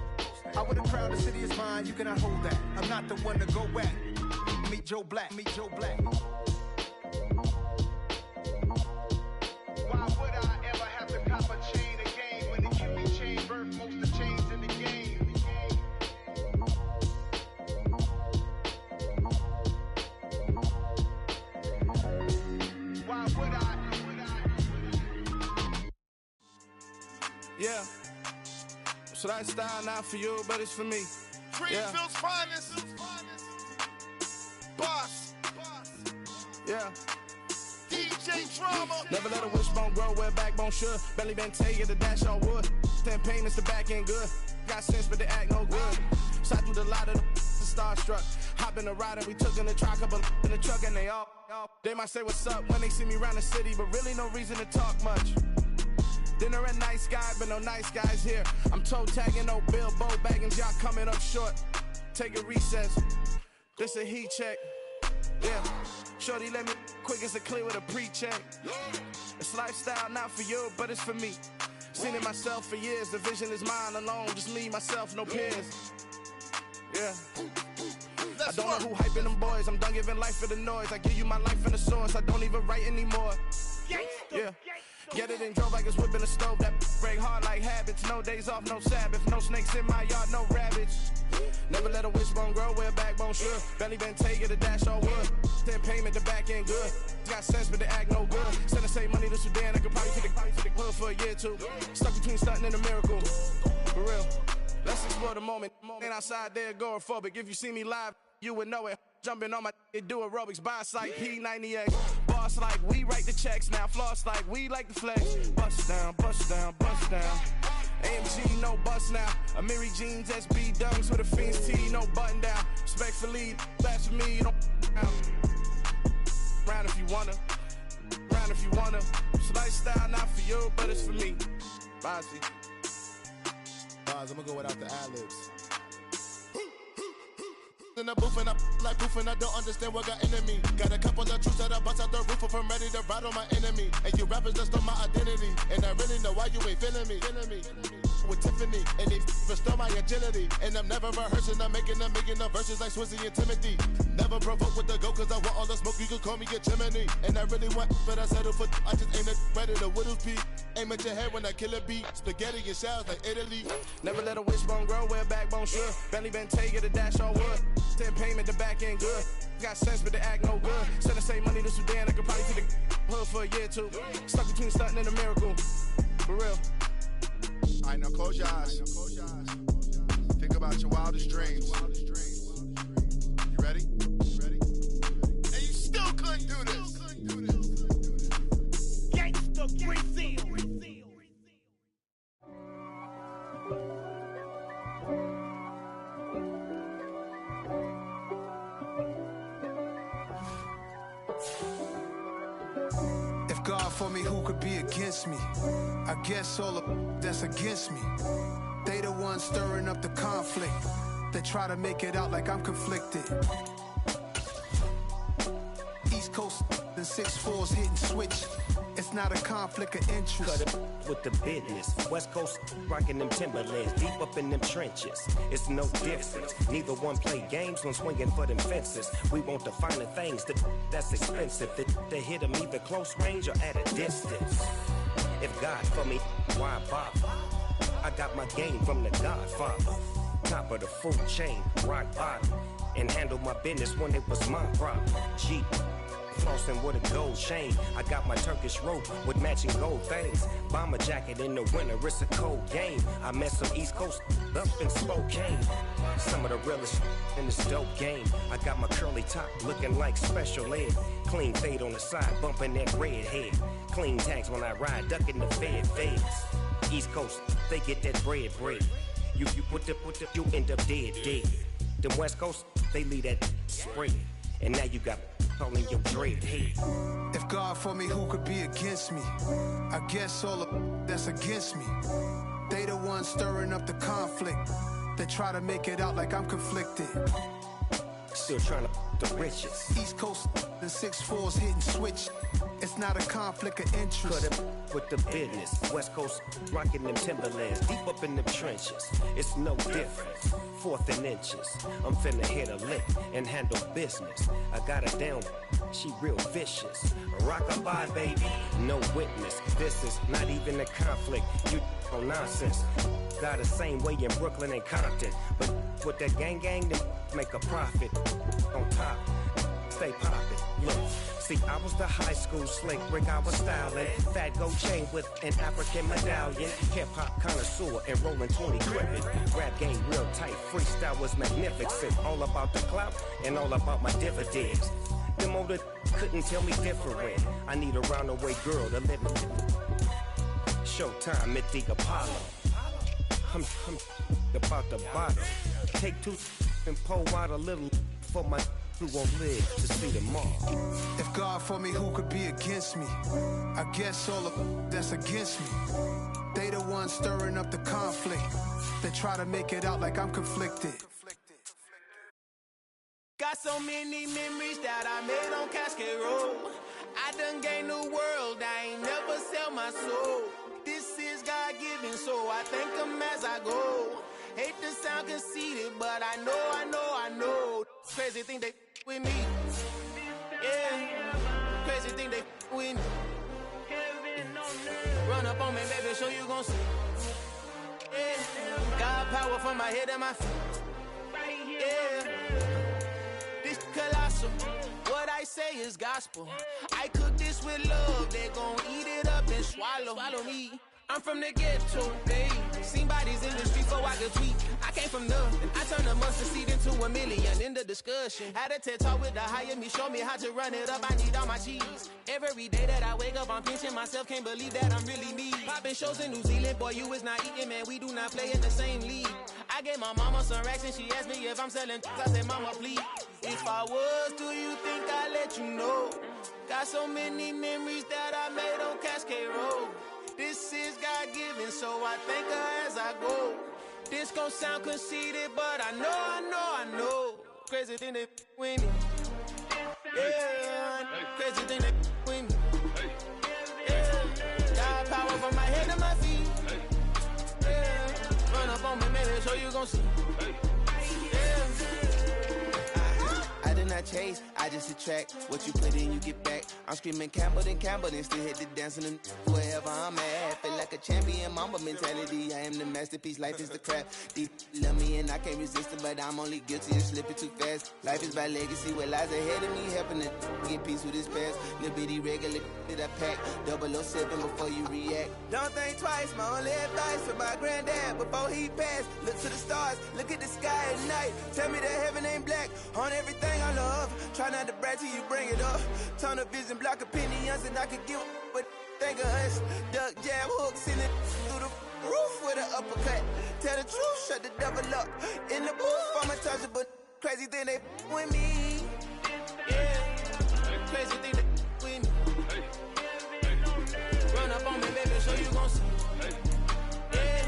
I would have crowned the city is mine, you cannot hold that. I'm not the one to go at. Meet Joe Black, meet Joe Black. Why would I ever have to cop a chain a game when the QB chain birthed most of the chains in the game? Yeah. So that style not for you, but it's for me. Greenfield's finest. Boss. Yeah. DJ Drama. Never let a wishbone grow where backbone should. Belly been taking the dash all wood. 10 payments, the back end good. Got sense, but they act no good. Shot through the lot of the starstruck. Hop in the ride and we took in the truck, couple in the truck, and they might say what's up when they see me around the city, but really no reason to talk much. Dinner at Nice Guy, but no nice guys here. I'm toe tagging, no Bilbo baggins, y'all coming up short. Take a recess. This a heat check. Yeah. Shorty let me quick as a clear with a pre-check. It's lifestyle not for you, but it's for me. Seen it myself for years. The vision is mine alone. Just me, myself, no peers. Yeah. I don't know who hyping them boys. I'm done giving life for the noise. I give you my life in the source. I don't even write anymore. Yeah. Get it and drove like it's whipping a stove. That break hard like habits. No days off, no Sabbath. No snakes in my yard, no rabbits. Never let a wishbone grow where backbone should. Belly been taking the dash all wood. 10 payment, the back end good. Got sense, but they act no good. Send the same money to Sudan. I could probably take the hood for a year or two. Stuck between stunting and a miracle. For real. Let's explore the moment. Ain't outside there agoraphobic. If you see me live, you would know it. Jumping on my do aerobics, boss like P90X. Boss like we write the checks now. Floss like we like the flex. Bust down, bust down, bust down. AMG, no bust now. Amiri jeans, SB dunks with a Fiends T, no button down. Respectfully, that's for me, you don't round if you wanna. Round if you wanna. It's lifestyle not for you, but it's for me. Bossy. I'm gonna go without the ad-libs. In the booth and I like proof and I don't understand what got into me. Got a couple of truths that I bust out the roof if I'm ready to ride on my enemy. And you rappers just stole my identity, and I really know why you ain't feeling me. With Tiffany, and they restore my agility. And I'm never rehearsing, I'm making a million of verses like Swizzy and Timothy. Never provoke with the go, cause I want all the smoke, you can call me a chimney. And I really want, but I settle for, I just ain't ready to whittles pee. Aim at your head when I kill a beat. Spaghetti and shells like Italy. Never let a wishbone grow where backbone should. Belly been taking the dash all wood. 10 payment, the back end good. Got sense, but they act no good. Send the same money to Sudan, I could probably take the hood for a year or two. Stuck between stunting and a miracle. For real. Alright, now close your eyes. Think about your wildest dreams. You ready? And you still couldn't do this. Gangsta Brazil. If God for me, who could be against me? I guess all of that's against me. They the ones stirring up the conflict. They try to make it out like I'm conflicted. East Coast and 6'4s hitting switch. It's not a conflict of interest. Cut it with the business. West Coast rocking them Timberlands, deep up in them trenches. It's no difference. Neither one play games when swinging for them fences. We want the finer things that's expensive. They hit them either close range or at a distance. If God for me, why bother? I got my game from the Godfather. Top of the food chain, rock bottom. And handle my business when it was my problem. Jeep. Flossing with a gold chain. I got my Turkish rope with matching gold things. Bomber jacket in the winter, it's a cold game. I met some East Coast up in Spokane. Some of the realest in this dope game. I got my curly top looking like special ed. Clean fade on the side, bumping that red head. Clean tags when I ride, ducking the feds. East Coast, they get that bread. You put the, you end up dead. Them West Coast, they leave that spread. And now you got calling your dread head. If God for me, who could be against me? I guess all of that's against me. They the ones stirring up the conflict. They try to make it out like I'm conflicted. Still trying to the riches. East Coast and 6'4s hitting switch. It's not a conflict of interest. Cut it with the business. West Coast rocking them Timberlands, deep up in them trenches. It's no difference. 4th and inches. I'm finna hit a lick and handle business. I got her down, she real vicious. Rockabye, baby, no witness. This is not even a conflict. You on nonsense. Got the same way in Brooklyn and Compton. But with that gang, they make a profit on top. stay poppin'. Look, see, I was the high school slick Rick, I was styling. Fat gold chain with an African medallion. Hip-hop connoisseur and rolling 20 gripping. Rap game real tight, freestyle was magnificent. All about the clout and all about my dividends. Them older couldn't tell me different. I need a roundaway girl to live in. Showtime at the Apollo. I'm about the bottom. Take two and pour out a little for my who won't live to see tomorrow. If God for me, who could be against me? I guess all of that's against me. They the ones stirring up the conflict. They try to make it out like I'm conflicted. Got so many memories that I made on Cascade Road. I done gained the world, I ain't never sell my soul. This is God-given, so I thank him as I go. Hate to sound conceited, but I know. Crazy thing they with me. Yeah, crazy thing they with me. Run up on me, baby, show you gon' see. Yeah, God power from my head and my feet. Yeah, this colossal. What I say is gospel. I cook this with love, they gon' eat it up and swallow me. I'm from the ghetto, babe. Seen bodies in the street so I could tweet. I came from nothing. I turned a mustard seed into a million in the discussion. Had a TED talk with the higher me, show me how to run it up. I need all my cheese. Every day that I wake up, I'm pinching myself. Can't believe that I'm really me. Popping shows in New Zealand, boy, you is not eating, man. We do not play in the same league. I gave my mama some racks and she asked me if I'm selling. I said, mama, please. If I was, do you think I'd let you know? Got so many memories that I made on Cascade Road. This is God-given, so I thank her as I go. This gon' sound conceited, but I know. Crazy thing they with me. Yeah, crazy thing they with me. Yeah, got power from my head to my feet. Yeah, run up on me, maybe so you gon' see. Yeah. I do not chase, I just attract. What you put in, you get back. I'm screaming Campbell, then still hit the dance and wherever I'm at. Feel like a champion, mamba mentality. I am the masterpiece, life is the crap. Deep love me and I can't resist it, but I'm only guilty of slipping too fast. Life is by legacy, what lies ahead of me, helping to get peace with this past. Little bitty regular that I pack, 007 before you react. Don't think twice, my only advice for my granddad before he passed. Look to the stars, look at the sky at night. Tell me that heaven ain't black on everything I love. Try not to brag till you bring it up. Tunnel vision, block opinions, and I could give but think of us. Duck jab hooks in it through the roof with an uppercut. Tell the truth, shut the devil up. In the booth, I'm untouchable. Crazy thing they with me. Yeah, crazy thing they with me. Run up on me, baby, so you gon' see. Yeah,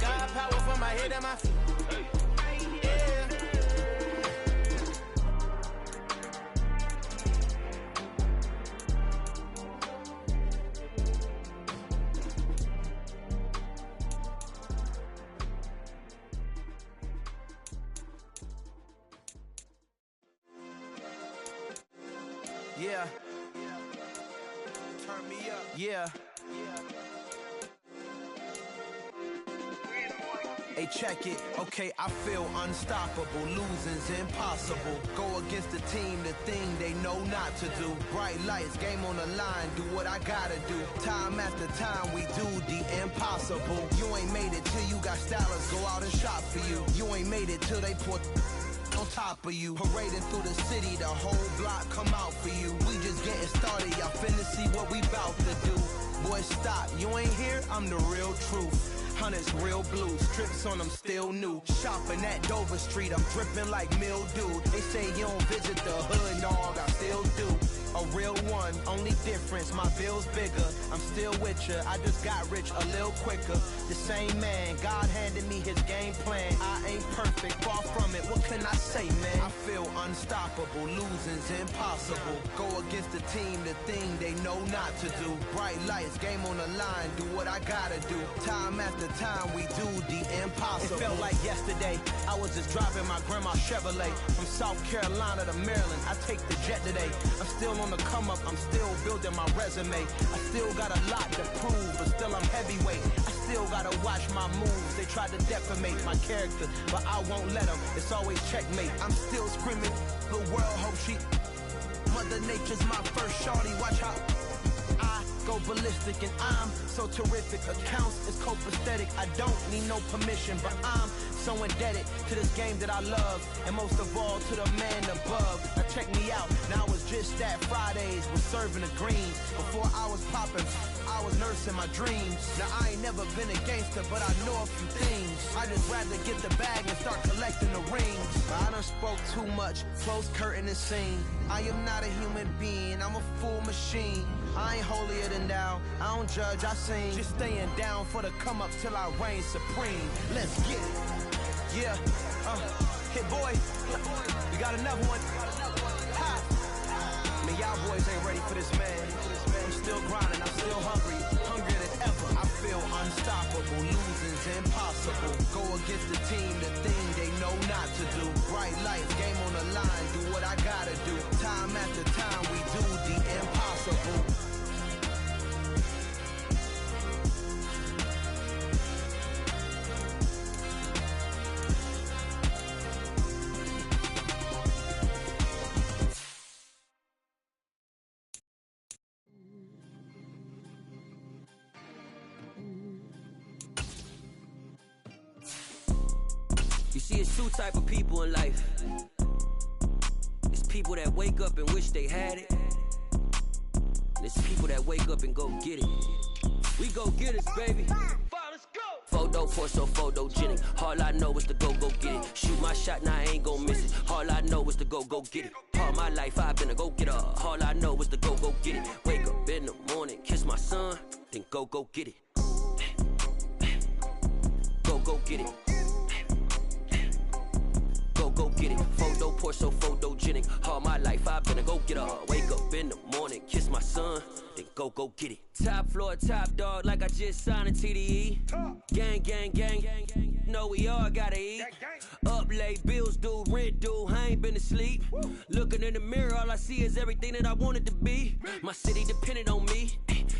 God power from my head and my feet. Yeah. Turn me up. Yeah. Hey, check it. Okay, I feel unstoppable. Losing's impossible. Go against the team, the thing they know not to do. Bright lights, game on the line, do what I gotta do. Time after time, we do the impossible. You ain't made it till you got stylers go out and shop for you. You ain't made it till they put on top of you. Parading through the city, the whole block come out for you. We just getting started, y'all finna see what we bout to do. Boy, stop, you ain't here, I'm the real truth. Hunters real blue, strips on them still new. Shopping at Dover Street, I'm dripping like mildew. They say you don't visit the hood, dog, I still do. A real one, only difference, my bill's bigger. I'm still with ya, I just got rich a little quicker. The same man, God handed me his game plan. I ain't perfect, far from it, what can I say, man? I feel unstoppable, losing's impossible. Go against the team, the thing they know not to do. Bright lights, game on the line, do what I gotta do. Time after time, we do the impossible. It felt like yesterday, I was just driving my grandma's Chevrolet. From South Carolina to Maryland, I take the jet today. I'm still on the come up, I'm still building my resume. I still got a lot to prove, but still I'm heavyweight. I still gotta watch my moves. They try to defamate my character, but I won't let them. It's always checkmate. I'm still screaming, the world hope she Mother Nature's my first shorty. Watch how I go ballistic, and I'm so terrific. Accounts is copacetic. I don't need no permission, but I'm so indebted to this game that I love, and most of all to the man above. Now check me out. Now it's just that Fridays was serving the greens. Before I was popping, I was nursing my dreams. Now I ain't never been a gangster, but I know a few things. I just rather get the bag and start collecting the rings. I done spoke too much, close curtain and scene. I am not a human being, I'm a full machine. I ain't holier than thou, I don't judge, I sing. Just staying down for the come up till I reign supreme. Let's get it. Yeah, hit boy, we got another one. Ha. Man, y'all boys ain't ready for this, man. I'm still grinding, I'm still hungry, hungrier than ever. I feel unstoppable, losing's impossible. Go against the team, the thing they know not to do. Bright lights, game on the line, do what I gotta do. Time after time, we do the impossible. You see, it's two type of people in life. It's people that wake up and wish they had it, and it's people that wake up and go get it. We go get it, baby. Let's go. Photo, so photogenic. All I know is to go get it. Shoot my shot, now I ain't gon' miss it. All I know is to go get it. All my life I've been a go getter. All I know is to go get it. Wake up in the morning, kiss my son, then go get it. Go get it. Go get it. Photo, so photogenic. All my life I've been a go getter. Wake up in the morning, kiss my son, then go get it. Top floor, top dog, like I just signed a TDE. Gang. Know we all gotta eat. Up late, bills due, rent due. I ain't been asleep. Looking in the mirror, all I see is everything that I wanted to be. My city depended on me.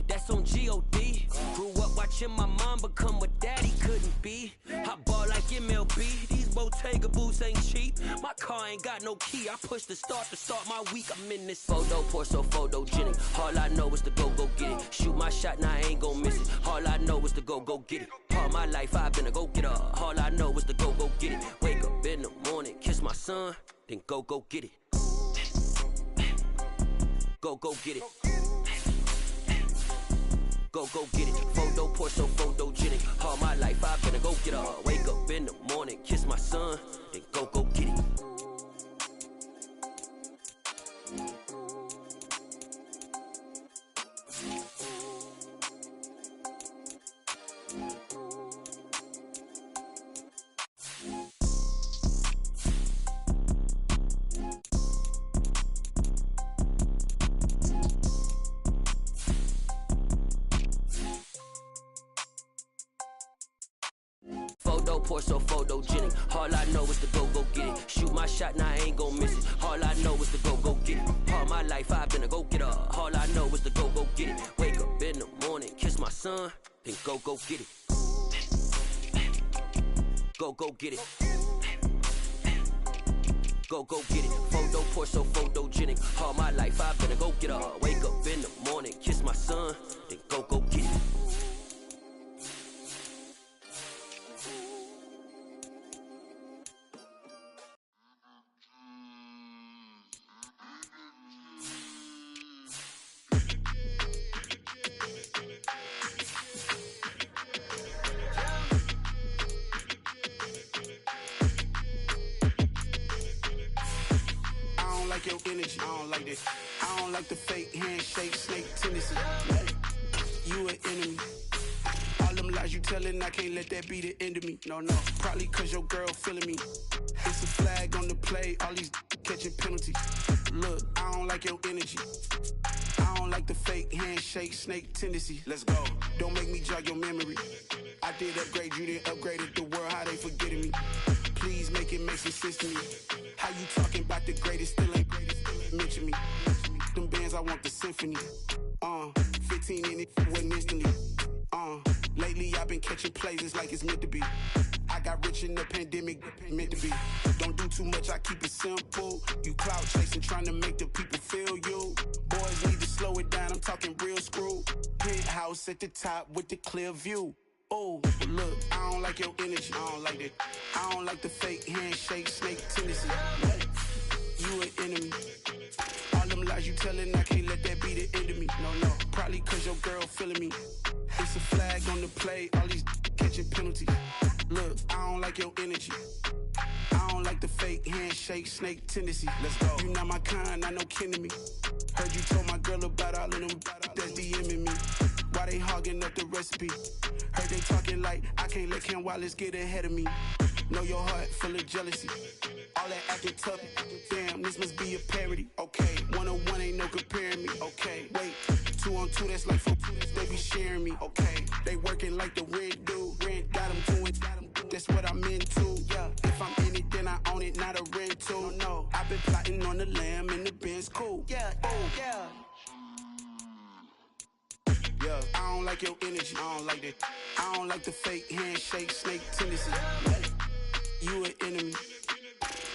That's on G.O.D. Grew up watching my mom become what daddy couldn't be. I ball like MLB. These Bottega boots ain't cheap. My car ain't got no key. I push the start to start my week. I'm in this photo, so photogenic. All I know is to go get it. Shoot my shot, now I ain't gon' miss it. All I know is to go get it. All my life I've been a go getter. All I know is to go get it. Wake up in the morning, kiss my son, then go get it. Go get it. Go get it. Photo, so photogenic. All my life I've been a go getter. Wake up in the morning, kiss my son, then go get it. So photogenic. All I know is to go get it. Shoot my shot, now I ain't gon' miss it. All I know is to go get it. All my life I've been a go getter. All I know is to go get it. Wake up in the morning, kiss my son, then go get it. Go get it. Go get it. Photo, so photogenic. All my life I've been a go getter. Wake up in the morning, kiss my son, then go get it. Your energy, I don't like that. I don't like the fake handshake, snake tendency. You an enemy. All them lies you telling, I can't let that be the end of me. No, probably cause your girl feeling me. It's a flag on the play, all these catching penalties. Look, I don't like your energy. I don't like the fake handshake, snake tendency. Let's go. Don't make me jog your memory. I did upgrade, you didn't upgrade it. The world, how they forgetting me. Please make it make some sense to me. How you talking about the greatest, still ain't mention me. Them bands, I want the symphony. 15 in it, wasn't instantly. Lately I've been catching plays, it's like it's meant to be. I I got rich in the pandemic, meant to be. Don't do too much, I keep it simple. You clout chasing, trying to make the people feel you. Boys need to slow it down, I'm talking real screw. Penthouse at the top with the clear view. Oh, look, I don't like your energy. I don't like it. I don't like the fake handshake, snake tendency. You an enemy. All them lies you telling, I can't let that be the end of me. No, probably cause your girl feeling me. It's a flag on the play, all these catching penalties. Look, I don't like your energy. I don't like the fake handshake, snake tendency. Let's go. You not my kind, I know kin to me. Heard you told my girl about all of them that's DMing me. Why they hogging up the recipe? Heard they talking like I can't let Ken Wallace get ahead of me. Know your heart full of jealousy. All that acting tough. Damn, this must be a parody. Okay, 1-on-1 ain't no comparing me. Okay, wait, 2-on-2 that's like 4. They be sharing me. Okay, they working like the rent do. Rent got them doing. That's what I'm into. Yeah, if I'm in it, then I own it, not a rental. No, I've been plotting on the lamb and the Benz cool. Yeah, yeah. Yeah, I don't like your energy. I don't like that. I don't like the fake handshake, snake tendency. You an enemy.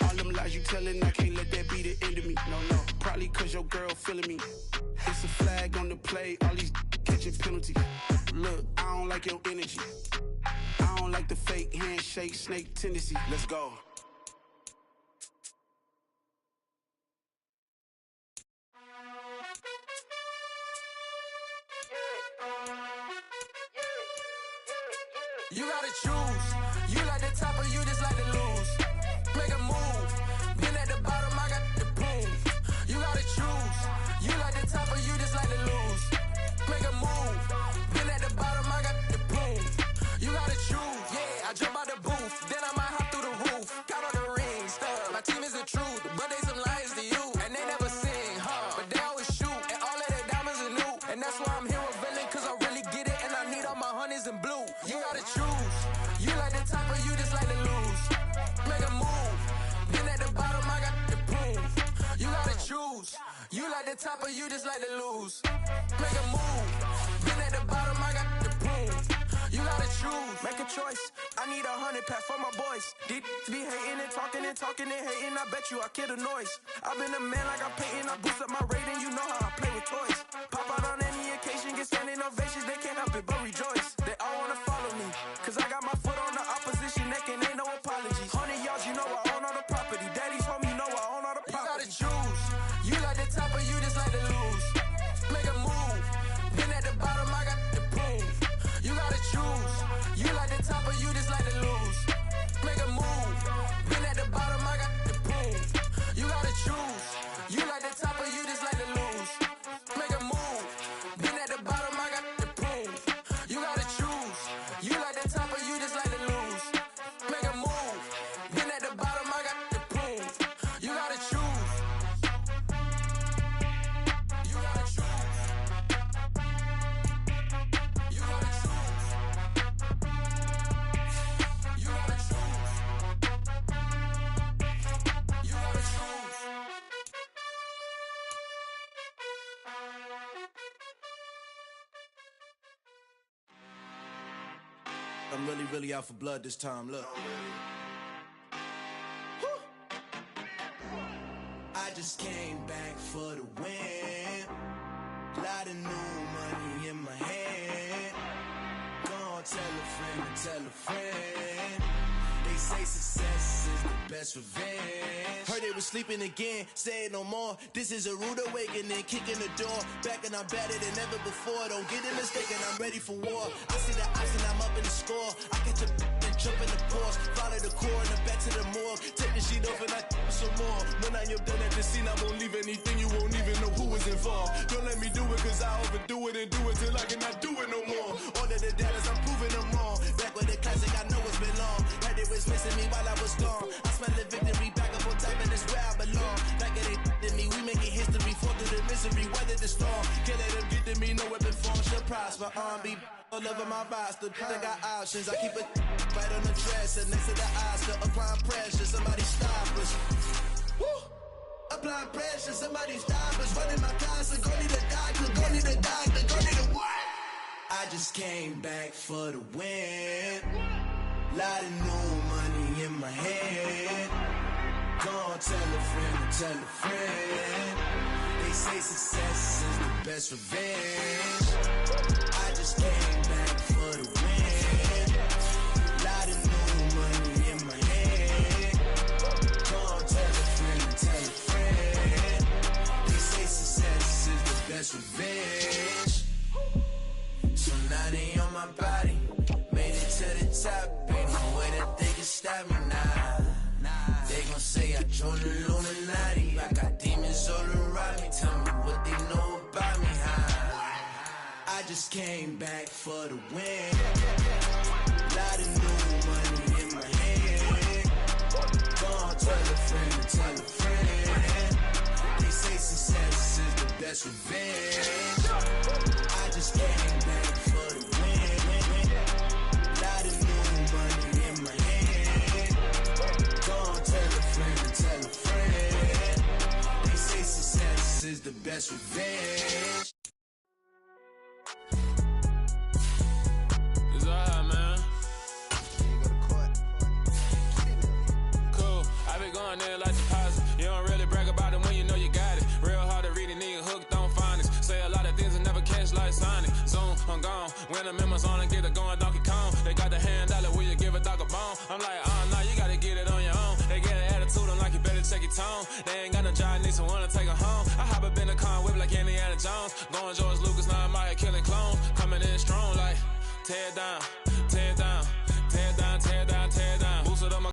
All them lies you telling, I can't let that be the end of me. No, probably cause your girl feeling me. It's a flag on the play, all these catching penalties. Look, I don't like your energy. I don't like the fake handshake, snake tendency. Let's go. You gotta choose. You like the top or you just like to lose. Make a move. Been at the bottom, I got the prove. You gotta choose. You like the top or you just like to lose. Make a move. Been at the bottom, I got the prove. You gotta choose. Yeah, I jump out the booth. Then I might hop through the roof. Got on the ring stuff. My team is the truth, but they some liars to you. And they never sing, but they always shoot. And all of their diamonds are new. And that's why I'm here with villain, cause I really get it. And I need all my honeys in blue. You gotta choose. You like the top or you just like to lose. Make a move. Been at the bottom, I got the proof. You gotta choose. You like the top or you just like to lose. Make a move. Been at the bottom, I got the proof. You gotta choose. Make a choice. I need 100 pack for my boys. These be hating and talking and hating. I bet you I kill the noise. I've been a man like I'm Peyton. I boost up my rating. You know how I play with toys. Pop out on any occasion, get standing ovations. They can't help it but rejoice. They all wanna follow me, cause I got my foot on the opposition neck and ain't no apologies. 100 yards, you know I own all the property. Daddy's home, you know I own all the property. You gotta choose. You like the top or you just like to lose. Make a move. Been at the bottom, I got the proof. You gotta choose. You like the top or you just like to lose. Make a move. Been at the bottom, I got the proof. You gotta choose. You like the top or you just like to lose. Make a move. Been at the bottom, I got the proof. You gotta choose. You like the top or you just like to lose. Make a move. Been at the bottom, I got the proof. You gotta choose. You gotta choose. You gotta choose. You gotta choose. You gotta choose. I'm really out for blood this time, look. I just came back for the win. Lot of new money in my hand. Gonna tell a friend to tell a friend. They say success is the best revenge. Heard they was sleeping again, say it no more. This is a rude awakening, kicking the door. Back and I'm better than ever before. Don't get it mistaken, I'm ready for war. I see the ice and I'm up in the score. I catch a and jump in the Porsche. Follow the core and the back to the morgue. Take the sheet off and I some more. When I am done at the scene, I won't leave anything. You won't even know who was involved. Don't let me do it cause I overdo it and do it till I cannot do it no more. All of the dallas, I'm proving them wrong. Back with the classic, I know it's been long. Heard it was missing me while I was gone. I smell the victory back up on top and it's where I belong. Like it ain't to me, we making history. Fall through the misery, weather the storm. Can't let them get to me, no weapon form should prosper. Be all over my roster. I got options, I keep it right on the dresser. Next to the Oscar, applying pressure. Somebody stop us. Woo! Applying pressure, somebody stop us. Running my closet, go need a doctor, go need a doctor, go need a what? I just came back for the win. Lot of new my head. Go on, tell a friend and tell a friend. They say success is the best revenge. I just came back for the win. Lot of new money in my head. Go on, tell a friend and tell a friend. They say success is the best revenge. So now they on my body. Made it to the top. Ain't no way that they can stop me now. They gon' say I joined the Illuminati. I got demons all around me. Tell me what they know about me, huh? I just came back for the win. Lot of new money in my head. Go on, tell a friend and tell a friend. They say success is the best revenge. I just came back for the win. Lot of new money in my head. Go on, tell a friend and tell a friend. They say success is the best revenge. It's alright, man. Cool. I be going there like deposit. You don't really brag about it when you know you got it. Real hard to read it, nigga hooked on phonics. Say a lot of things and never catch like Sonic. Zoom, I'm gone. When the memos on and get it going Donkey Kong. They got the hand dollar, will you give a dog a bone? I'm like, nah, you gotta get it on your own. They get an attitude, I'm like, you better check your tone. They ain't got no job, need someone to take her home. I hop up in the car, whip like Indiana Jones. Going George Lucas, now I'm out here killing clones. Coming in strong like, tear down.